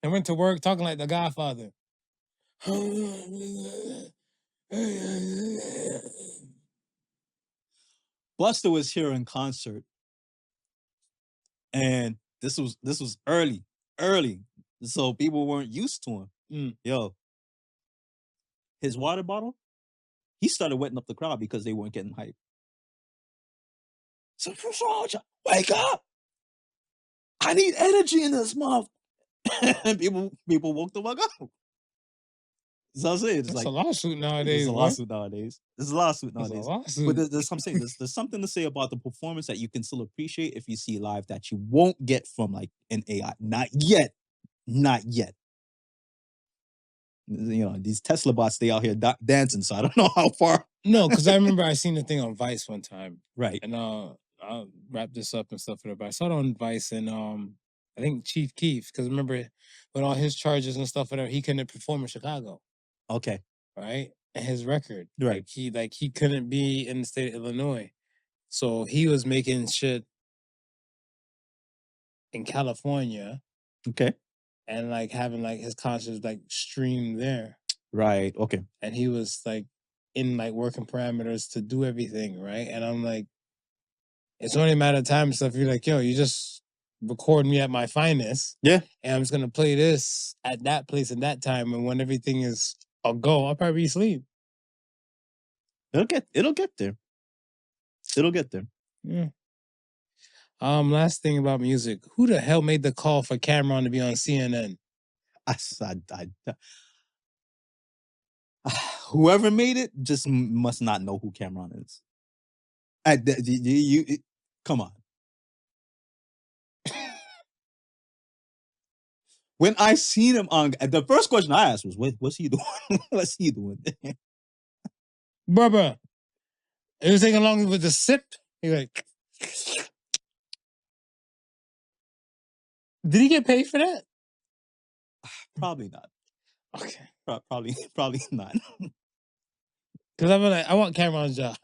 I went to work talking like the Godfather. Busta was here in concert, and this was early, so people weren't used to him. Yo, his water bottle, he started wetting up the crowd because they weren't getting hype. So, wake up! I need energy in this month. And people woke the fuck up. So I'm saying That's a lawsuit nowadays. There's a lawsuit nowadays. There's a lawsuit That's a nowadays. lawsuit. But I'm saying there's something to say about the performance that you can still appreciate if you see live that you won't get from like an AI. Not yet. Not yet. You know, these Tesla bots, they out here dancing, so I don't know how far. No, because I remember I seen the thing on Vice one time. Right. And I'll wrap this up and stuff, whatever. I saw it on Vice, and I think Chief Keef, because remember with all his charges and stuff, whatever, he couldn't perform in Chicago. Okay. Right? And his record. Right. Like he couldn't be in the state of Illinois. So he was making shit in California. Okay. And like having like his concerts like streamed there. Right. Okay. And he was like in like working parameters to do everything, right? And I'm like, it's only a matter of time and stuff. You're like, yo, you just record me at my finest. Yeah. And I'm just gonna play this at that place and that time. And when everything is a go, I'll probably be asleep. It'll get there. It'll get there. Yeah. Last thing about music. Who the hell made the call for Cameron to be on CNN? Whoever made it just must not know who Cameron is. Come on. When I seen him on, the first question I asked was, what's he doing? What's he doing? Bruh. It was taking long with the sip. He like, did he get paid for that? Probably not. Okay. Probably not. Because I'm like, I want Cameron's job.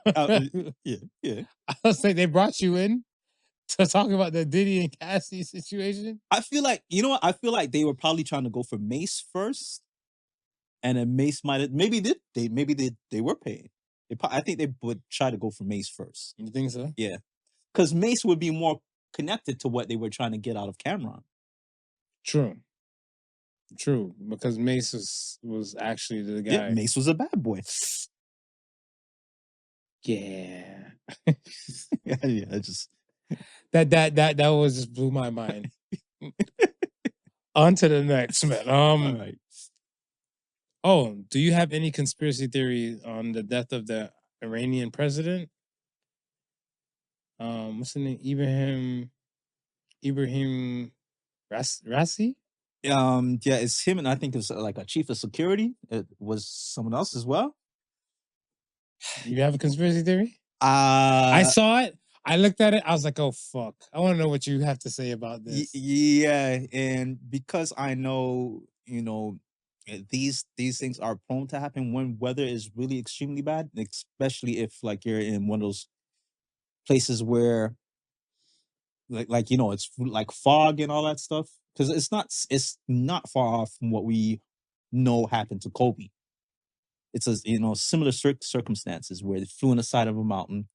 Yeah. I was like, they brought you in to talk about the Diddy and Cassie situation. I feel like, you know what? I feel like they were probably trying to go for Mace first, and then Mace might have maybe they were paying. I think they would try to go for Mace first. You think so? Yeah, because Mace would be more connected to what they were trying to get out of Cameron. True, because Mace was actually the guy. Yeah, Mace was a bad boy. Yeah. yeah, just that was just blew my mind. On to the next, man. All right. Oh, do you have any conspiracy theory on the death of the Iranian president? What's the name? Ebrahim Raisi? Yeah, it's him, and I think it's like a chief of security. It was someone else as well. You have a conspiracy theory? I saw it. I looked at it. I was like, "Oh fuck!" I want to know what you have to say about this. Yeah, and because I know, you know, these things are prone to happen when weather is really extremely bad, especially if like you're in one of those places where, like you know, it's like fog and all that stuff. Because it's not far off from what we know happened to Kobe. It's similar circumstances where they flew on the side of a mountain,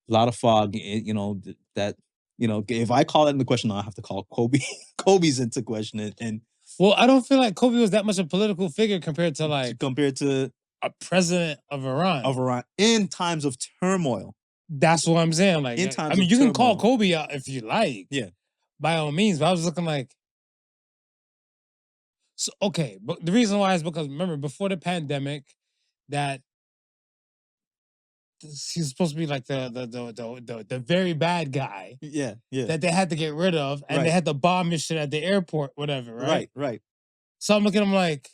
a lot of fog. If I call it into question, I have to call Kobe. Kobe's into question, and well, I don't feel like Kobe was that much a political figure compared to a president of Iran. In times of turmoil. That's what I'm saying. Like, in times, I mean, you can call Kobe out if you like. Yeah, by all means. But I was looking like. So, okay, but the reason why is because remember before the pandemic, that he's supposed to be like the very bad guy. Yeah. That they had to get rid of, and they had to bomb his shit at the airport, whatever. Right. So I'm looking at him like,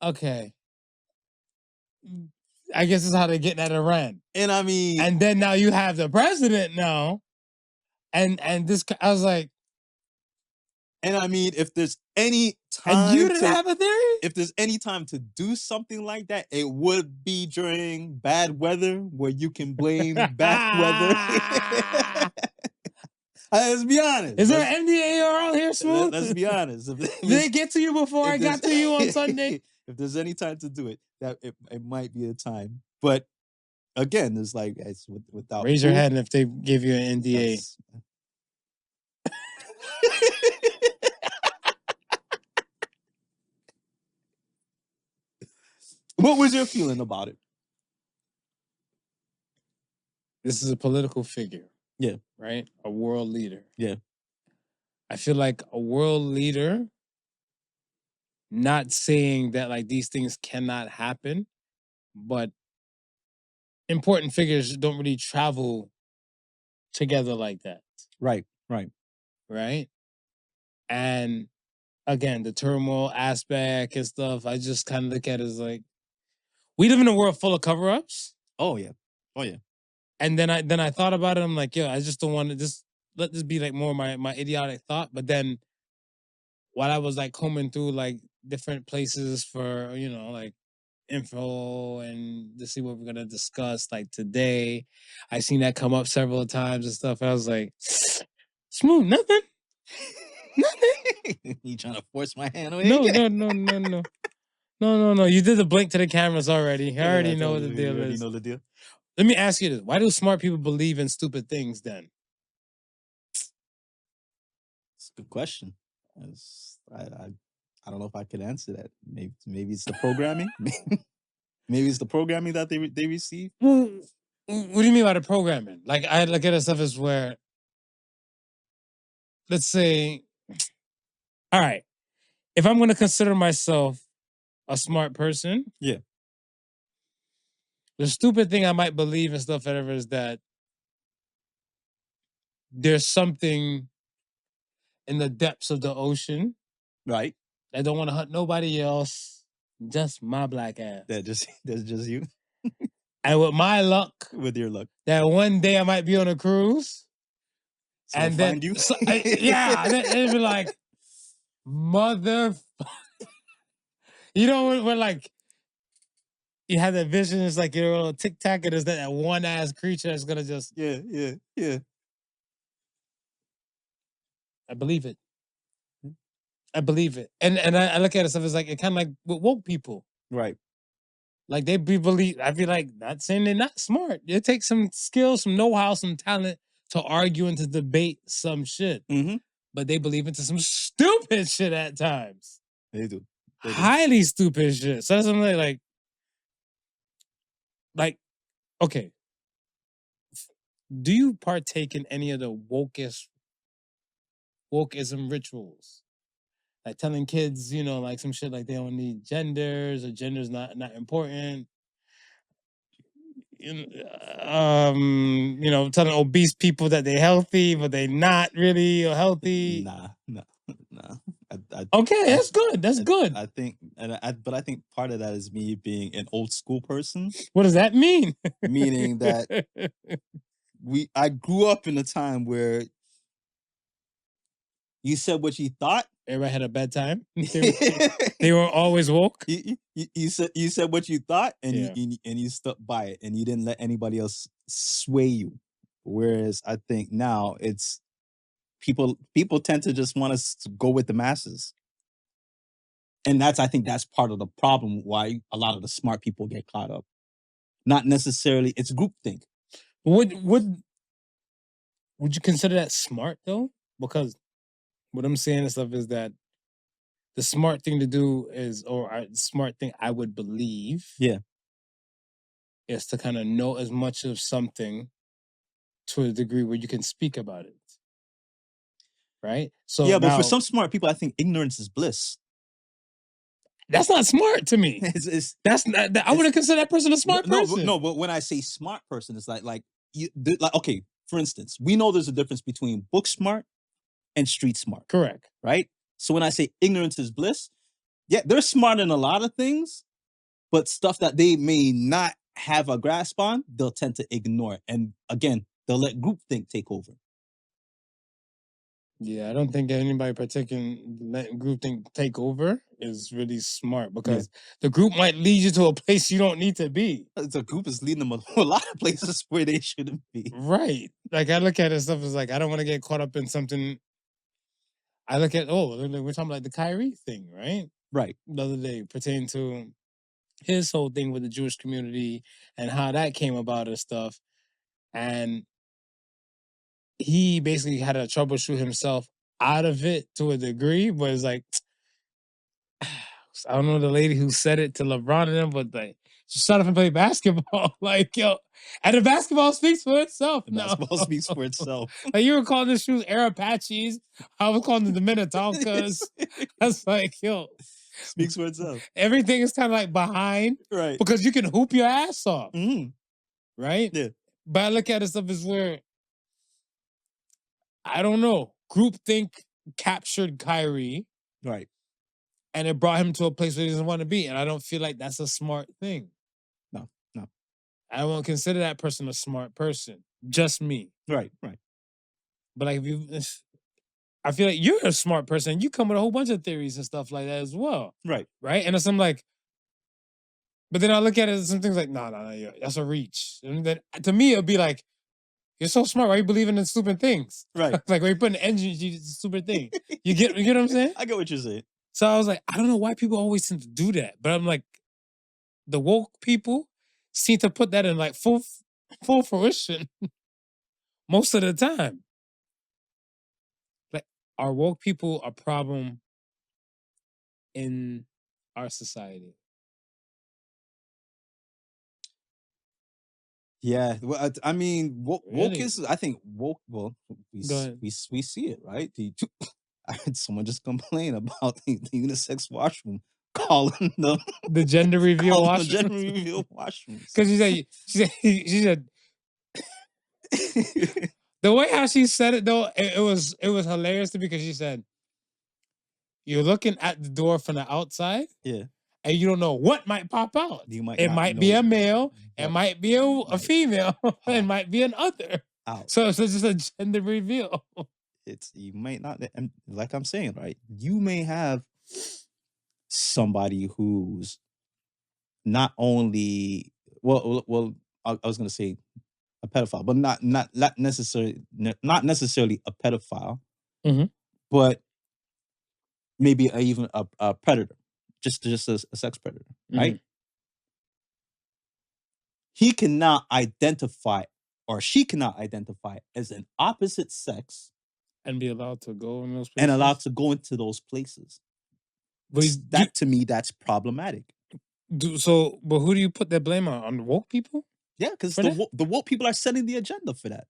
okay, I guess this is how they're getting at Iran. And I mean, and then now you have the president now, and this I was like. And I mean, if there's any time, and you didn't have a theory. If there's any time to do something like that, it would be during bad weather, where you can blame bad weather. Let's be honest. Is there an NDA around here, Smooth? Let's be honest. Did it get to you before I got to you on Sunday? If there's any time to do it, that it might be a time. But again, it's like it's without. Raise your hand if they give you an NDA. What was your feeling about it? This is a political figure. Yeah. Right? A world leader. Yeah. I feel like a world leader not saying that like these things cannot happen, but important figures don't really travel together like that. Right. Right? And again, the turmoil aspect and stuff, I just kind of look at it as like, we live in a world full of cover-ups. Oh yeah. And then I thought about it. I'm like, yo, I just don't want to just let this be like more my idiotic thought. But then while I was like combing through like different places for, like info and to see what we're gonna discuss like today, I seen that come up several times and stuff. And I was like, smooth, nothing. You trying to force my hand away? No. You did the blink to the cameras already. I already know what the deal is. Know the deal. Let me ask you this. Why do smart people believe in stupid things then? It's a good question. I don't know if I could answer that. Maybe it's the programming. Maybe it's the programming that they receive. Well, what do you mean by the programming? Like, I look at stuff as where, let's say, all right, if I'm going to consider myself a smart person, yeah, the stupid thing I might believe and stuff, whatever, is that there's something in the depths of the ocean, right? I don't want to hunt nobody else, just my black ass. That's just you. And with my luck, with your luck, that one day I might be on a cruise, and then find you. It'd be like, mother. When like you have that vision, it's like your little tic-tac, and there's that one ass creature that's gonna just yeah. I believe it. And I look at it stuff as like, it kind of like with woke people. Right. Like I feel like, not saying they're not smart. It takes some skills, some know-how, some talent to argue and to debate some shit. Mm-hmm. But they believe into some stupid shit at times. They do. Highly stupid shit. So that's something like, okay. Do you partake in any of the wokeism rituals? Like telling kids, like some shit like they don't need genders, or gender's not important. Telling obese people that they're healthy, but they're not really healthy. Nah. Okay, that's good. That's good. I think, but I think part of that is me being an old school person. What does that mean? Meaning that I grew up in a time where you said what you thought. Everybody had a bedtime. They were always woke. You said what you thought, and you stuck by it, and you didn't let anybody else sway you. Whereas I think now it's people tend to just want us to go with the masses, and I think that's part of the problem why a lot of the smart people get caught up. Not necessarily it's groupthink. Would you consider that smart though? Because what I'm saying and stuff is that the smart thing to do is, the smart thing I would believe, is to kind of know as much of something to a degree where you can speak about it, right? So yeah, but for some smart people, I think ignorance is bliss. That's not smart to me. That's not. I wouldn't consider that person a smart person. No, but when I say smart person, it's like okay. For instance, we know there's a difference between book smart and street smart. Correct. Right? So when I say ignorance is bliss, yeah, they're smart in a lot of things, but stuff that they may not have a grasp on, they'll tend to ignore. And again, they'll let groupthink take over. Yeah, I don't think anybody letting groupthink take over is really smart, because the group might lead you to a place you don't need to be. The group is leading them a lot of places where they shouldn't be. Right. Like I look at it stuff as like, I don't want to get caught up in something. I look at, we're talking like the Kyrie thing, right? Right. The other day, pertaining to his whole thing with the Jewish community and how that came about and stuff. And he basically had to troubleshoot himself out of it to a degree, but it's like, I don't know the lady who said it to LeBron and them, but like, just shut up and play basketball. Like, yo, and the basketball speaks for itself. Basketball speaks for itself. Like, you were calling the shoes Air Apaches. I was calling them the Minnetonkas. That's like, yo, Speaks for itself. Everything is kind of like behind, Right. because you can hoop your ass off, right? Yeah. But I look at it stuff as where, I don't know, groupthink captured Kyrie, Right. and it brought him to a place where he doesn't want to be, and I don't feel like that's a smart thing. No. I won't consider that person a smart person. Just me. Right. But like, I feel like you're a smart person. You come with a whole bunch of theories and stuff like that as well. Right. And it's, I'm like, but then I look at it as some things like, no, that's a reach. And then to me, it'd be like, you're so smart. Why are you believing in stupid things? Right. Like, why are you putting energy into stupid thing? You get what I'm saying? I get what you're saying. So I was like, I don't know why people always seem to do that. But I'm like, the woke people seem to put that in like full fruition most of the time. Like, are woke people a problem in our society? Yeah, well, I mean, woke Really? is. I think woke. Well, we see it, right? I heard someone just complain about the unisex washroom, calling them the gender reveal calling washroom. the gender reveal washrooms. Because she said the way how she said it though, it was hilarious to me, because she said, you're looking at the door from the outside, Yeah, and you don't know what might pop out. It might be a male, it might be a female, it might be an other. So it's just a gender reveal. You might not, and like I'm saying, right? You may have somebody who's not only well, I was gonna say a pedophile, but not necessarily a pedophile, but maybe even a predator, just a sex predator, right? He cannot identify, or she cannot identify as an opposite sex, and be allowed to go in those places, and allowed to go into those places. But to me, that's problematic. But who do you put that blame on? On the woke people? Yeah, because the woke people are setting the agenda for that.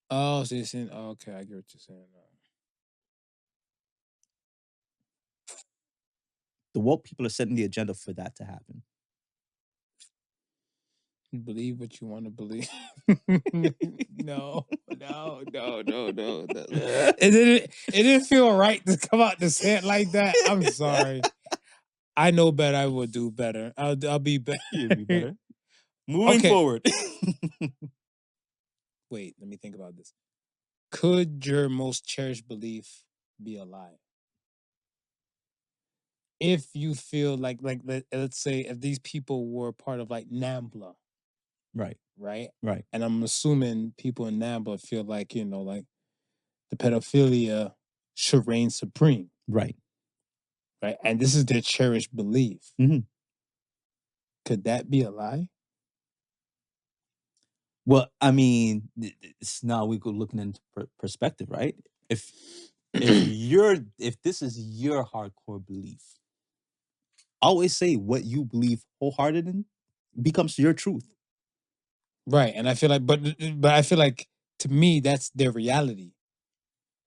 Oh, so you're saying, okay, I get what you're saying. The woke people are setting the agenda for that to happen. Believe what you want to believe. No. It didn't feel right to come out to say it like that. I'm sorry. I know better. I will do better. I'll be better. You'll be better. Moving forward. Wait, let me think about this. Could your most cherished belief be a lie? If you feel like let's say if these people were part of like NAMBLA. Right. And I'm assuming people in NAMBLA feel like, like the pedophilia should reign supreme. Right. And this is their cherished belief. Could that be a lie? Well, I mean, now we go looking into perspective, right? If this is your hardcore belief, always say what you believe wholehearted in becomes your truth. Right. And I feel like, but I feel like, to me, that's their reality.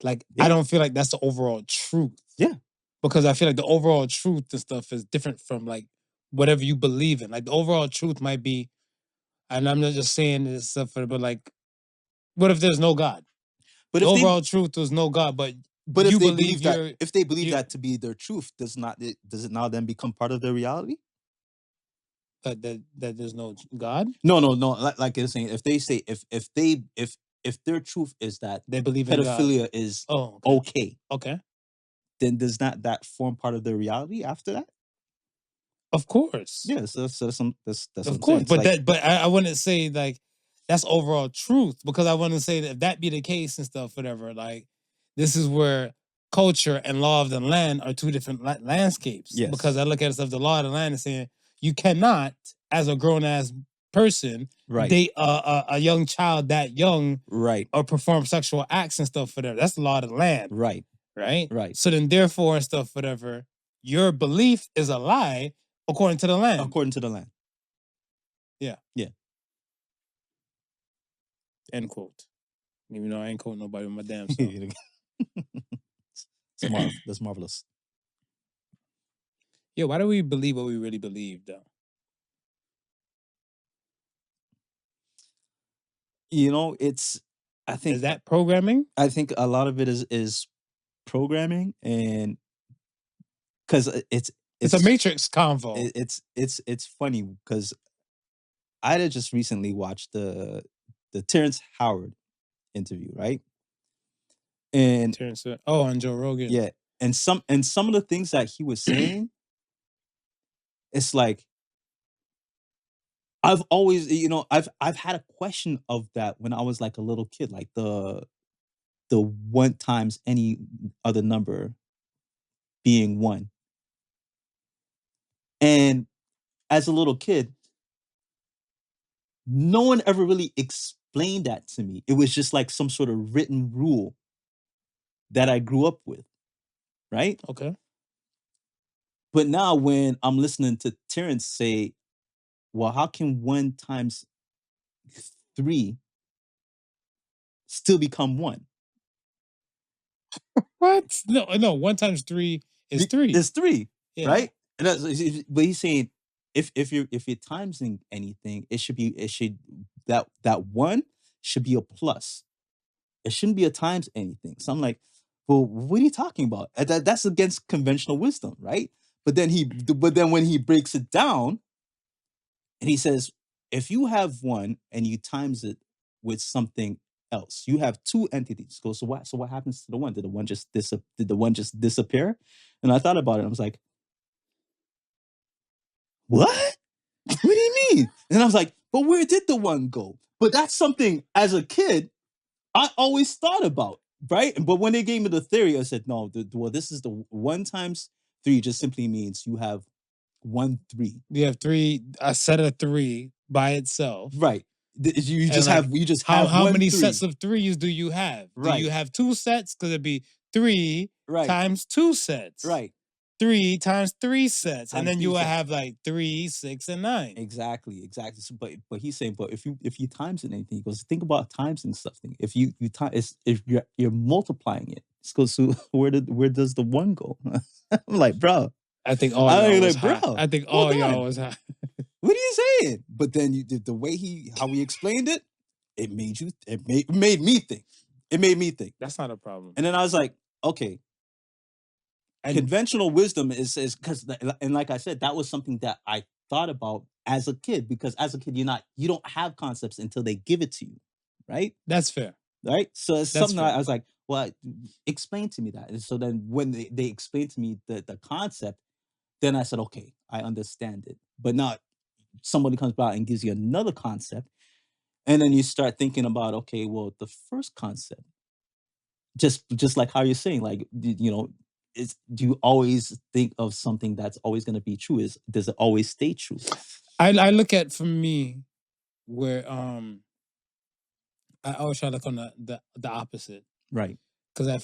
Like, I don't feel like that's the overall truth. Yeah. Because I feel like the overall truth and stuff is different from like whatever you believe in. Like the overall truth might be, and I'm not just saying this stuff, but like, what if there's no God? But the overall truth was no God, but if you they believe that, if they believe that to be their truth, does it now then become part of their reality? That there's no God? No. Like you're saying, if they say if their truth is that they believe in pedophilia God is okay, then does not that form part of their reality after that? Of course. Yeah, so that's of course. But I wouldn't say like that's overall truth, because I wouldn't say that if that be the case and stuff, whatever. Like, this is where culture and law of the land are two different landscapes. Yes. Because I look at it as the law of the land is saying you cannot, as a grown ass person, date a young child that young, or perform sexual acts and stuff, whatever. That's the law of the land. Right. So then, therefore, and stuff, whatever, your belief is a lie according to the land. Yeah. End quote. Even though I ain't quoting nobody with my damn self. That's marvelous. Yeah, why do we believe what we really believe, though? You know, it's I Is think that programming? I think a lot of it is programming, and because It's a Matrix convo. it's funny because I had just recently watched the Terrence Howard interview, right? And On Joe Rogan. yeah, and some of the things that he was saying, it's like I've always, I've had a question of that when I was like a little kid, like the one times any other number being one. And as a little kid, no one ever really explained that to me. It was just like some sort of written rule that I grew up with, right? Okay. But now when I'm listening to Terrence say, well, how can 1 times 3 still become 1? What? No. 1 times 3 is 3. It's 3, Yeah. right? And but he's saying if you're timesing anything, it should that 1 should be a plus. It shouldn't be a times anything. So I'm like, well, what are you talking about? That's against conventional wisdom, right? But then when he breaks it down, and he says, if you have 1 and you times it with something else, you have 2 entities. So what happens to the 1? Did the 1 just disappear? And I thought about it. I was like, what? What do you mean? And I was like, but where did the 1 go? But that's something as a kid I always thought about, right? But when they gave me the theory, I said, no, this is the 1 times 3 just simply means you have 1 3. You have 3, a set of 3 by itself. Right. You just have how one many 3. sets of 3s do you have? Right. Do you have 2 sets? Because it'd be 3 times 2 sets. Right. 3 times 3 sets. And Times then you 3 will sets. have like 3, 6, and 9. Exactly. So, but he's saying, but if you times it anything, he goes, think about times and stuff. If you time, if you're multiplying it, it goes to where does the 1 go? I'm like, bro. I think all y'all was high. bro, I think all y'all was high. What are you saying? But then the way how he explained it, it made me think. It made me think. That's not a problem. And then I was like, okay. Conventional wisdom is because, and like I said, that was something that I thought about as a kid, because as a kid, you don't have concepts until they give it to you, right? That's fair. Right? So it's something that I was like, well, explain to me that. And so then when they explained to me the concept, then I said, okay, I understand it. But now somebody comes by and gives you another concept, and then you start thinking about, okay, well, the first concept, just like how you're saying, like, do you always think of something that's always going to be true? Does it always stay true? I look at, for me, where I always try to look on the opposite, right? Because I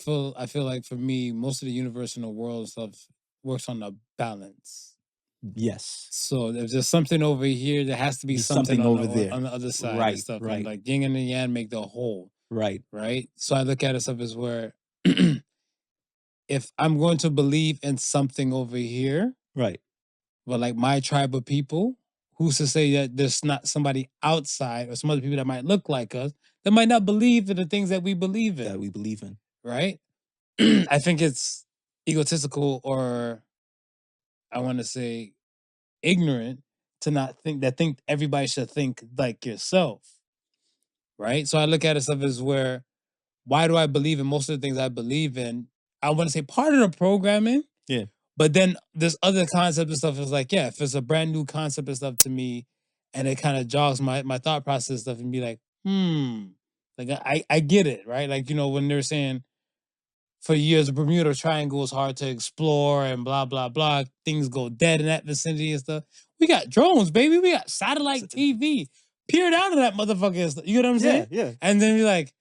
feel like, for me, most of the universe and the world and stuff works on a balance. Yes. So if there's something over here, there has to be something over there on the other side, right? And stuff. Right. And like yin and yang make the whole. Right. Right. So I look at it stuff as where if I'm going to believe in something over here, right, but like my tribe of people, who's to say that there's not somebody outside or some other people that might look like us that might not believe in the things that we believe in? Right? I think it's egotistical, or I want to say ignorant, to not think everybody should think like yourself. Right? So I look at it stuff as where, why do I believe in most of the things I believe in? I want to say part of the programming. Yeah. But then there's other concepts and stuff. It's like, yeah, if it's a brand new concept and stuff to me, and it kind of jogs my thought process stuff, and be like, like I get it, right? Like, when they're saying for years the Bermuda Triangle is hard to explore and blah blah blah, things go dead in that vicinity and stuff. We got drones, baby. We got satellite TV. Peer down to that motherfucker and stuff. You know what I'm saying? Yeah. And then you're like,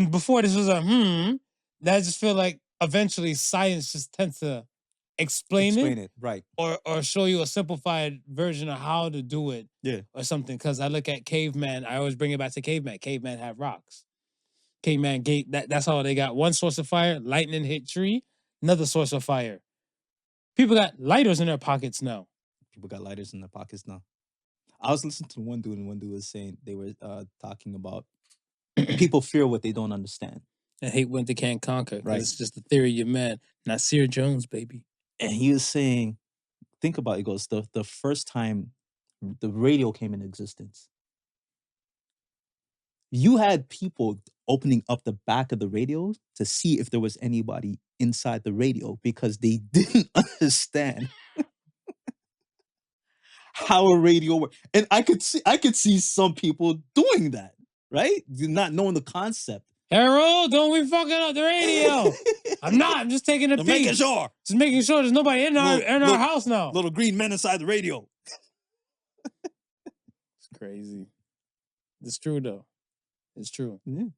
before this was that I just feel like eventually science just tends to explain it, right, or show you a simplified version of how to do it, or something. Because I look at caveman, I always bring it back to caveman. Caveman have rocks. Caveman gate. That's all they got. One source of fire, lightning hit tree. Another source of fire, People got lighters in their pockets now. People got lighters in their pockets now. I was listening to one dude, and one dude was saying they were talking about people fear what they don't understand. And hate what they can't conquer. Right. It's just the theory of your man. Nasir Jones, baby. And he was saying, think about it, he goes, the first time the radio came into existence, you had people opening up the back of the radio to see if there was anybody inside the radio because they didn't understand how a radio works. And I could see some people doing that, right? Not knowing the concept. Harold, don't we fucking up the radio? I'm not. I'm just taking a peek. Making sure. Just making sure there's nobody in our house now. Little green men inside the radio. It's crazy. It's true though. It's true. Yeah.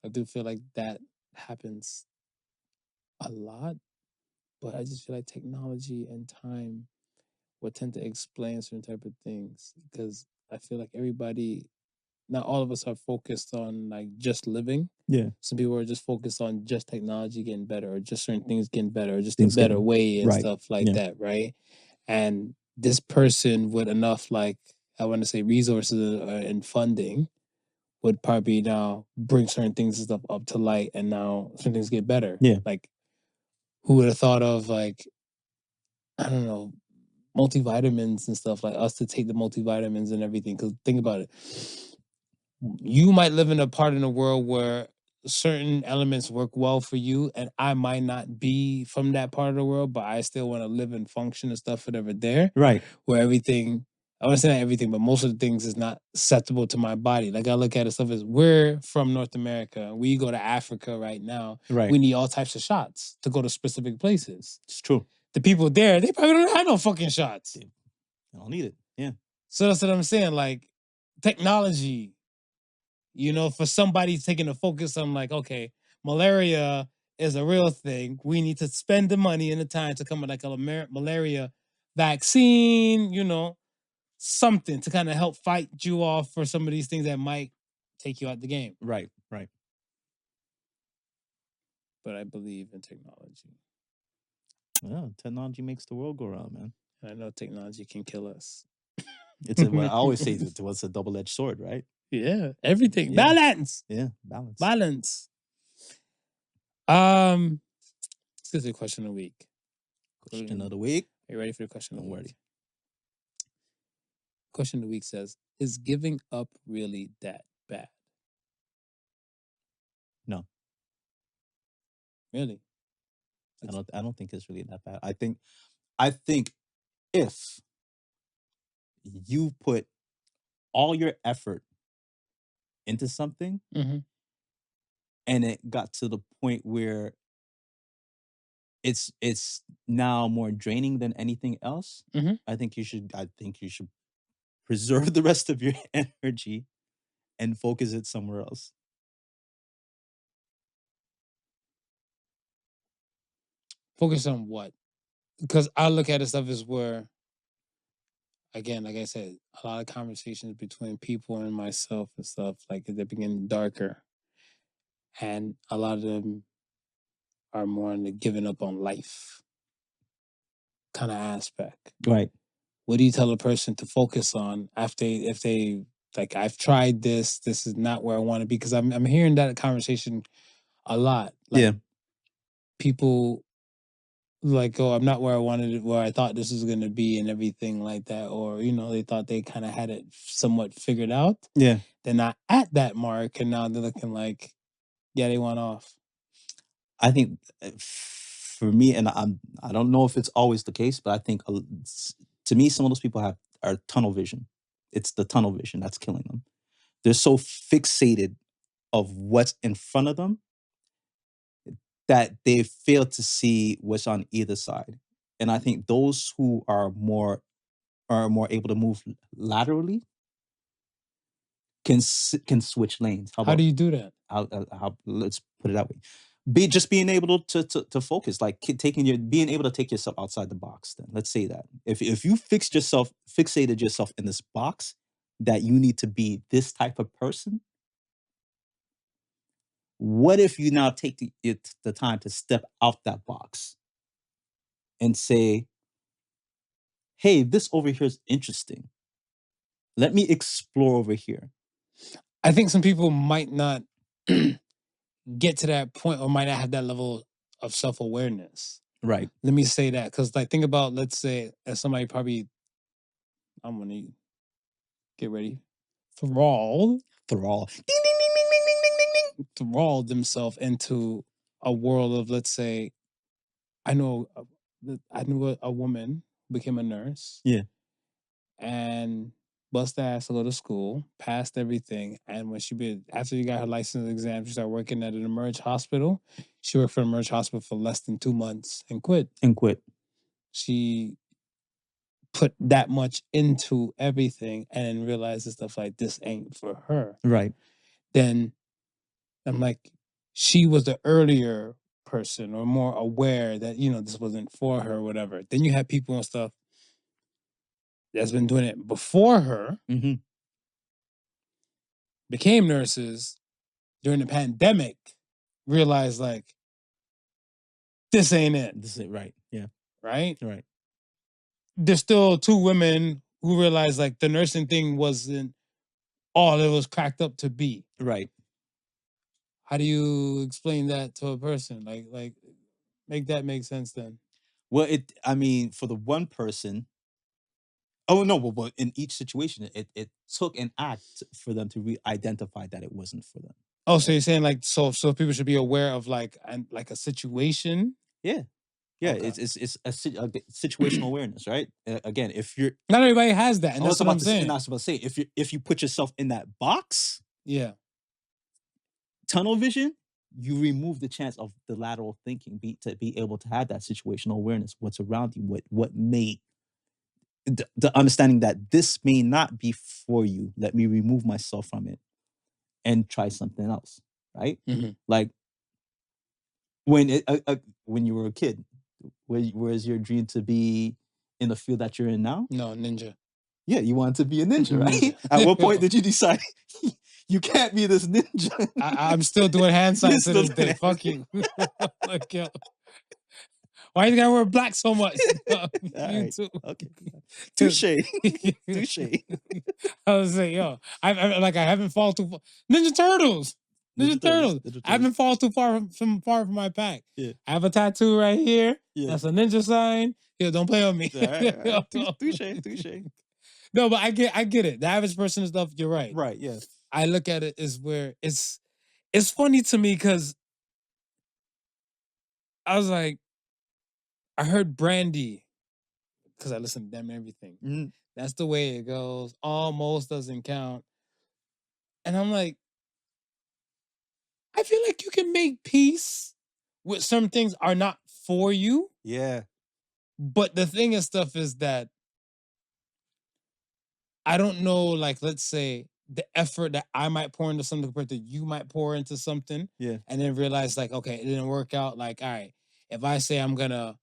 I do feel like that happens a lot, but I just feel like technology and time would tend to explain certain type of things because I feel like everybody, not all of us are focused on like just living. Yeah. Some people are just focused on just technology getting better or just certain things getting better or just a better way and stuff like that, right? And this person with enough, like, I want to say resources and funding would probably now bring certain things and stuff up to light and now certain things get better. Yeah. Like, who would have thought of, like, I don't know, multivitamins and stuff, like us to take the multivitamins and everything? Because think about it. You might live in a part in the world where certain elements work well for you, and I might not be from that part of the world, but I still want to live and function and stuff whatever there. Right. Where everything, I want to say not everything, but most of the things is not acceptable to my body. Like I look at it, stuff as we're from North America. We go to Africa right now. Right. We need all types of shots to go to specific places. It's true. The people there, they probably don't have no fucking shots. They don't need it. Yeah. So that's what I'm saying. Like technology, you know, for somebody taking a focus on like, okay, malaria is a real thing. We need to spend the money and the time to come with like a malaria vaccine, you know, something to kind of help fight you off for some of these things that might take you out the game. Right, right. But I believe in technology. Yeah, technology makes the world go round, man. And I know technology can kill us. I always say it's a double-edged sword, right? Yeah, everything. Yeah. Balance. Yeah, balance. Balance. Let's get to the question of the week. Question of the week. Are you ready for the question of the I'm week? ready. Question of the week says, is giving up really that bad? No. Really? I don't think it's really that bad. I think if you put all your effort into something and it got to the point where it's now more draining than anything else, I think you should preserve the rest of your energy and focus it somewhere else. Focus on what? Because I look at it stuff as where, again, like I said, a lot of conversations between people and myself and stuff, like they're getting darker. And a lot of them are more on the giving up on life kind of aspect. Right. What do you tell a person to focus on after if they like, I've tried this is not where I want to be? Because I'm hearing that conversation a lot. Like, people like, oh, I'm not where I wanted it, where I thought this was going to be and everything like that. Or, you know, they thought they kind of had it somewhat figured out. Yeah. They're not at that mark. And now they're looking like, yeah, they went off. I think for me, and I don't know if it's always the case, but I think to me, some of those people are tunnel vision. It's the tunnel vision that's killing them. They're so fixated of what's in front of them that they fail to see what's on either side. And I think those who are more able to move laterally can switch lanes. How do you do that? How let's put it that way. Being able to focus, like being able to take yourself outside the box. Then let's say that if you fixated yourself in this box that you need to be this type of person, what if you now take the time to step out that box and say, hey, this over here is interesting. Let me explore over here. I think some people might not get to that point or might not have that level of self-awareness. Right. Let me say that. Because like think about, let's say, as somebody probably, I'm gonna get ready. Thralled themselves into a world of, let's say, I knew a woman became a nurse. Yeah. And bust ass to go to school, passed everything, and when after you got her license exam, she started working at an Emerge hospital. She worked for an Emerge hospital for less than 2 months and quit. She put that much into everything and realized that stuff like this ain't for her. Right. Then I'm like, she was the earlier person or more aware that, this wasn't for her or whatever. Then you have people and stuff that's been doing it before her, became nurses during the pandemic, realized like, this ain't it. This is it, right. Yeah. Right? Right. There's still 2 women who realized like the nursing thing wasn't all it was cracked up to be. Right. How do you explain that to a person? Like make that make sense then? Well, for the one person, well, in each situation, it took an act for them to identify that it wasn't for them. Oh, so you're saying like so people should be aware of like a situation? Yeah. Yeah, Okay. it's a situational awareness, right? Again, if you're not everybody has that, and that's what I'm saying. I was about to say, if you put yourself in that box, yeah, tunnel vision, you remove the chance of the lateral thinking, to be able to have that situational awareness, what's around you, what may the understanding that this may not be for you. Let me remove myself from it and try something else, right? Like when you were a kid, where's your dream to be in the field that you're in now? No, ninja. Yeah, you wanted to be a ninja, right? At what point did you decide you can't be this ninja? I'm still doing hand signs to this day. Fuck you. Like, yo. Why you gotta wear black so much? You too. Okay. Touche. Touche. I was saying, yo, I haven't fallen too far. Ninja Turtles. I haven't fallen too far from my pack. Yeah. I have a tattoo right here. Yeah. That's a ninja sign. Yo, don't play on me. All right. Touche. No, but I get it. The average person and stuff, you're right. Right, yeah. I look at it as where it's funny to me because I was like, I heard Brandy because I listen to them and everything. That's the way it goes. Almost doesn't count. And I'm like, I feel like you can make peace with some things are not for you. Yeah. But the thing and stuff is that I don't know, like, let's say the effort that I might pour into something compared to you might pour into something. Yeah. And then realize like, okay, it didn't work out. Like, all right, if I say I'm gonna,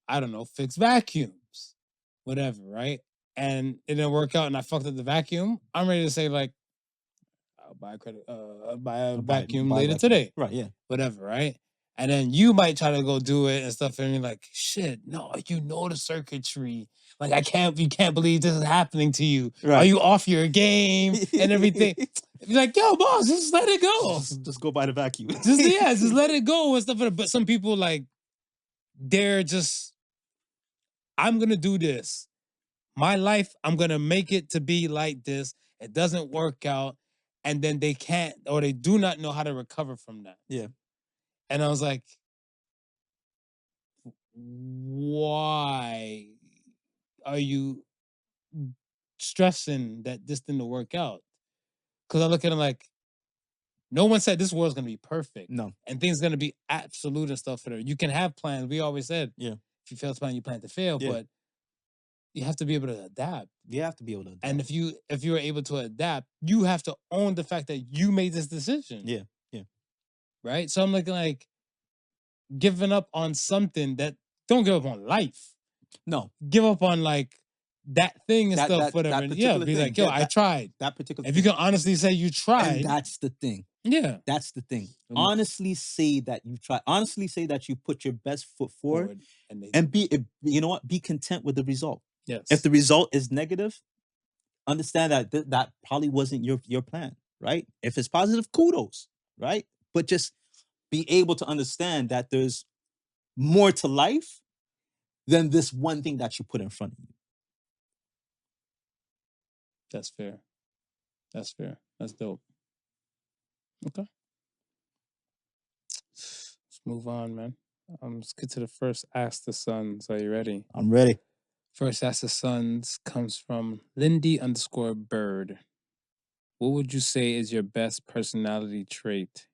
I don't know, fix vacuums, whatever, right? And it didn't work out and I fucked up the vacuum, I'm ready to say like, I'll buy a vacuum later today. Right, yeah. Whatever, right? And then you might try to go do it and stuff, and you're like, shit, no, the circuitry. Like, you can't believe this is happening to you. Right. Are you off your game and everything? You're like, yo, boss, just let it go. Just go buy the vacuum. just let it go and stuff. But some people, like, they're just, I'm going to do this. My life, I'm going to make it to be like this. It doesn't work out. And then they can't, or they do not know how to recover from that. Yeah. And I was like, why are you stressing that this didn't work out? Because I look at it like, no one said this world's going to be perfect. No. And things going to be absolute and stuff for there. You can have plans. We always said, yeah, if you fail to plan, you plan to fail. Yeah. But you have to be able to adapt. You have to be able to adapt. And if you're able to adapt, you have to own the fact that you made this decision. Yeah, yeah. Right? So I'm like giving up on something that, don't give up on life. No. Give up on like that thing and stuff, whatever. Yeah, be like, yo, I tried. That particular if you can honestly say you tried. And that's the thing. Yeah. That's the thing. Honestly say that you try. Honestly say that you put your best foot forward and be, you know what? Be content with the result. Yes. If the result is negative, understand that that probably wasn't your plan, right? If it's positive, kudos, right? But just be able to understand that there's more to life than this one thing that you put in front of you. That's fair. That's fair. That's dope. Okay. Let's move on, man. Let's get to the first Ask the Sons. Are you ready? I'm ready. First Ask the Sons comes from Lindy_Bird. What would you say is your best personality trait?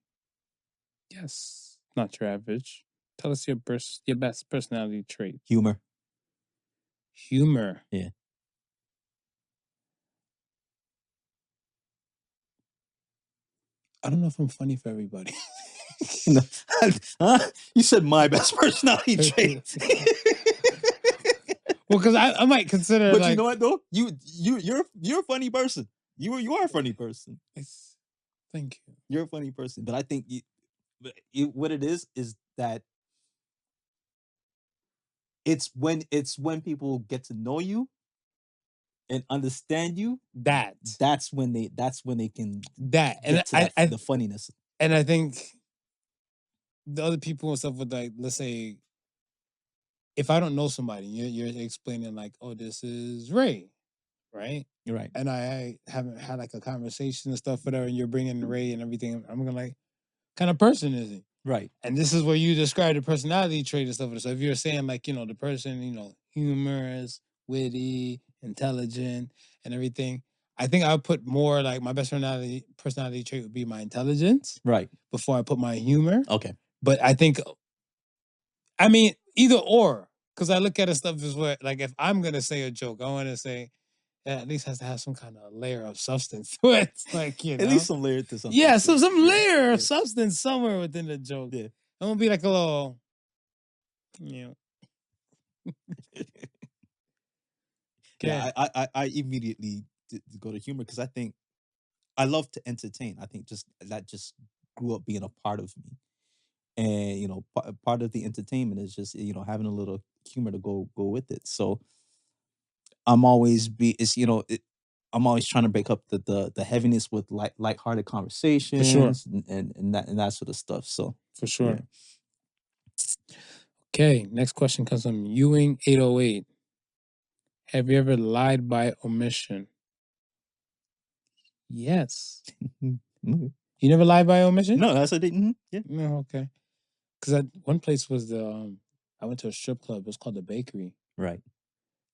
Yes, not your average. Tell us your best personality trait. Humor. Humor. Yeah. I don't know if I'm funny for everybody. No. You said my best personality trait. Well, because I might consider. But like, you know what though? You're a funny person. You are a funny person. Thank you. You're a funny person. But I think what it is that it's when people get to know you and understand you. That's when they can get to the funniness. And I think the other people and stuff would, like, let's say, if I don't know somebody, you're explaining like, oh, this is Ray, right? You're right. And I haven't had like a conversation and stuff, whatever, and you're bringing Ray and everything. I'm gonna like, kind of person is he? Right. And this is where you describe the personality trait and stuff. So if you're saying like, the person, humorous, witty, intelligent, and everything, I think I would put more like my best personality trait would be my intelligence. Right. Before I put my humor. Okay. But I think, I mean, either or, because I look at it stuff as where, like, if I'm going to say a joke, I want to say, it at least has to have some kind of layer of substance to it. Like, At least some layer to something. Yeah, some layer of substance somewhere within the joke. Yeah. I'm going to be like a little, Yeah, I immediately go to humor because I think I love to entertain. I think that just grew up being a part of me. And part of the entertainment is just having a little humor to go with it. So I'm always I'm always trying to break up the heaviness with lighthearted conversations. For sure. and that sort of stuff. So for sure. Yeah. Okay, next question comes from Ewing808. Have you ever lied by omission? Yes. You never lied by omission? No, that's what I didn't. Yeah. No, okay. Because one place was I went to a strip club. It was called the Bakery. Right.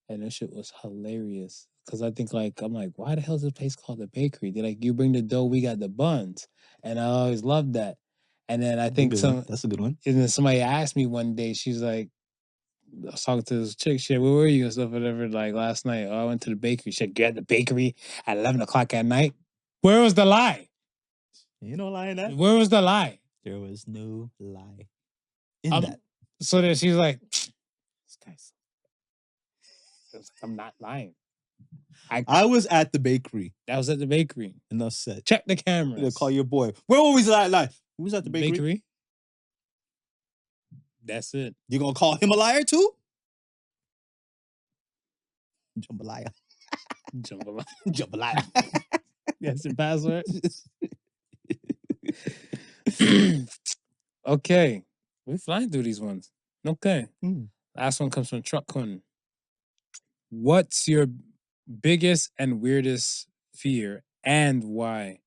And that shit was hilarious. Because I think, like, I'm like, why the hell is this place called the Bakery? They're like, you bring the dough, we got the buns. And I always loved that. And then I think that's a good one. And then somebody asked me one day, she's like, I was talking to this chick, she said, where were you and stuff, whatever, like last night. Oh, I went to the Bakery. She said, you're at the Bakery at 11 o'clock at night? Where was the lie? You know lie in that? Where was the lie? There was no lie in that. So then she's like, this guy's... I'm not lying. I was at the Bakery. That was at the Bakery. Enough said. Check the cameras. They'll call your boy. Where were we live? Who was at the Bakery? That's it. You gonna call him a liar too? Jambalaya. Jambalaya. That's your password? Okay. We're flying through these ones. Okay. Last one comes from Truck-Kun. What's your biggest and weirdest fear and why?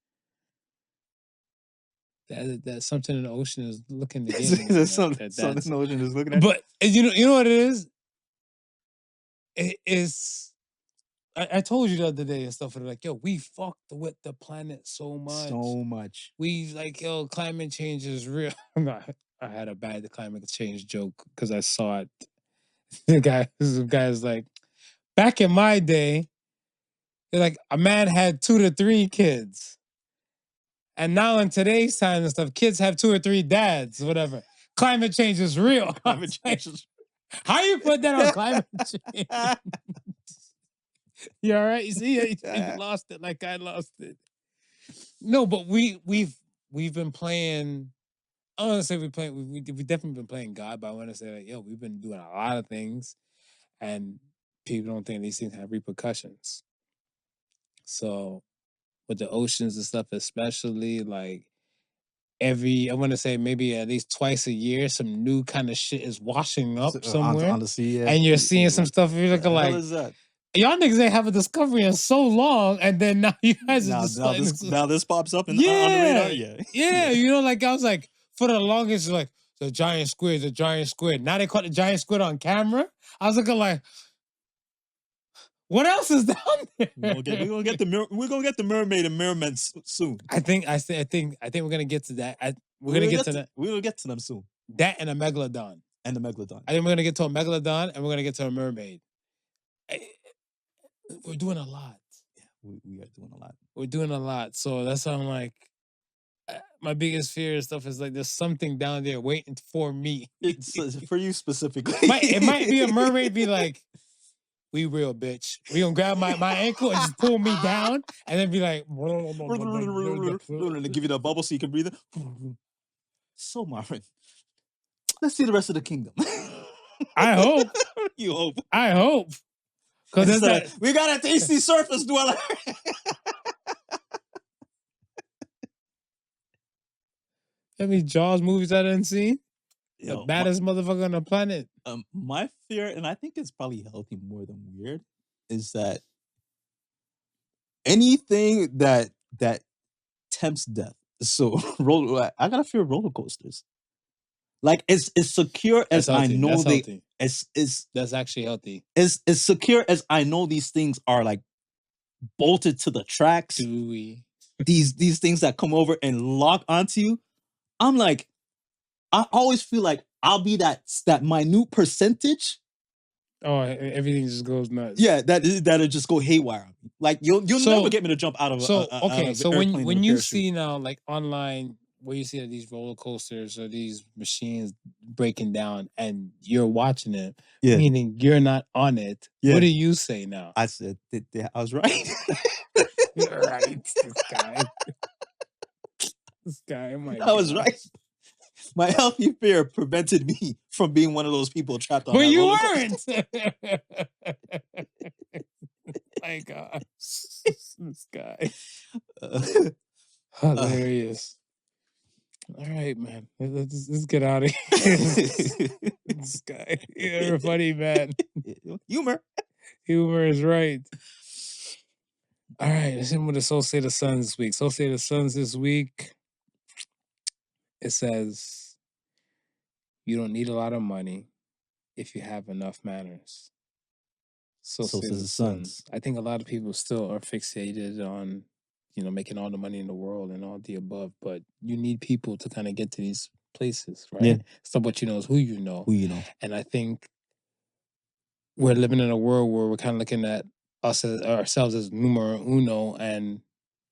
That's something in the ocean is looking to get me. Something in the ocean is looking at. But you know what it is? It is. I told you the other day and stuff. Like, yo, we fucked with the planet so much. So much. We like, yo, climate change is real. I had a bad climate change joke because I saw it. The guy's like, back in my day, like a man had 2 to 3 kids. And now in today's time and stuff, kids have 2 or 3 dads, whatever. Climate change is real. Climate change is how you put that on climate change? You all right? You see, you lost it like I lost it. No, but we've we've been playing. I don't want to say we definitely been playing God, but I want to say like, we've been doing a lot of things, and people don't think these things have repercussions. So with the oceans and stuff, especially like I want to say maybe at least twice a year, some new kind of shit is washing up somewhere, on the sea, yeah. and you're seeing some stuff. You're looking like, is that? Y'all niggas ain't have a discovery in so long, and then now you guys are just now this pops up on the radar. Yeah. You know, like I was like, for the longest, like the giant squid. Now they caught the giant squid on camera. I was looking like, what else is down there? We're gonna get the mermaid and mermen soon. I think we're gonna get to that. We're gonna get to that. We're gonna get to them soon. That and a megalodon. And the megalodon. I think we're gonna get to a megalodon, and we're gonna get to a mermaid. We're doing a lot. Yeah, we are doing a lot. We're doing a lot. So that's why I'm like, my biggest fear and stuff is like there's something down there waiting for me. It's for you specifically. It might be a mermaid. Be like, we real, bitch. We gonna grab my ankle and just pull me down, and then be like, and give you the bubble so you can breathe it. So Marvin, let's see the rest of the kingdom. I hope. You hope. I hope. Because we got a tasty surface dweller. How many Jaws movies I done seen? The baddest motherfucker on the planet. My fear, and I think it's probably healthy more than weird, is that anything that tempts death. So I got a fear of roller coasters. Like it's secure as I know they. That's actually healthy. As secure as I know these things are, like bolted to the tracks. These things that come over and lock onto you. I'm like, I always feel like I'll be that minute percentage. Oh, everything just goes nuts. Yeah, that'll just go haywire. Like you'll never get me to jump out of. So when you see now like online where you see these roller coasters or these machines breaking down and you're watching it, meaning you're not on it. Yeah. What do you say now? I said I was right. You're right, this guy. I was right. My healthy fear prevented me from being one of those people trapped on. But you weren't. My God, this guy. Hilarious. All right, man. Let's get out of here. This guy. You're funny, man. Humor is right. All right, let's end with the Soul Say the Sons this week. Soul Say the Sons this week. It says, you don't need a lot of money if you have enough manners. So say the Sons. I think a lot of people still are fixated on, making all the money in the world and all the above, but you need people to kind of get to these places, right? Yeah. So what you know is who you know. And I think we're living in a world where we're kind of looking at ourselves as numero uno, and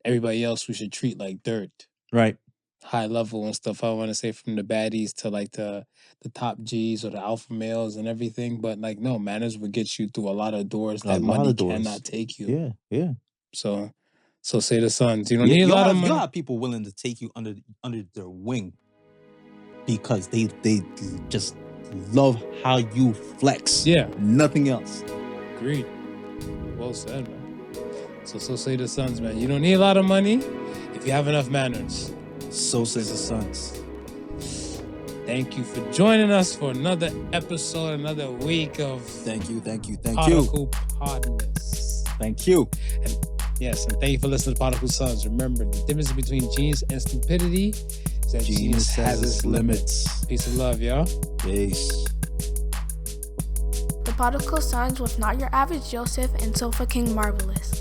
everybody else we should treat like dirt. Right. High level and stuff. I want to say from the baddies to like the top G's or the alpha males and everything. But like, no, manners will get you through a lot of doors that money cannot take you. Yeah. So say the Sons. You don't need a lot of money. You have people willing to take you under their wing because they just love how you flex. Yeah. Nothing else. Agreed. Well said, man. So say the Sons, man. You don't need a lot of money if you have enough manners. So says the Sons. Thank you for joining us for another episode, another week of Podical Podness. Thank you. And thank you for listening to Podical Sons. Remember, the difference between genius and stupidity is that genius has its limits. Peace and love, y'all. Peace. The Podical Sons with Not Your Average Joseph and Sofa King Marvelous.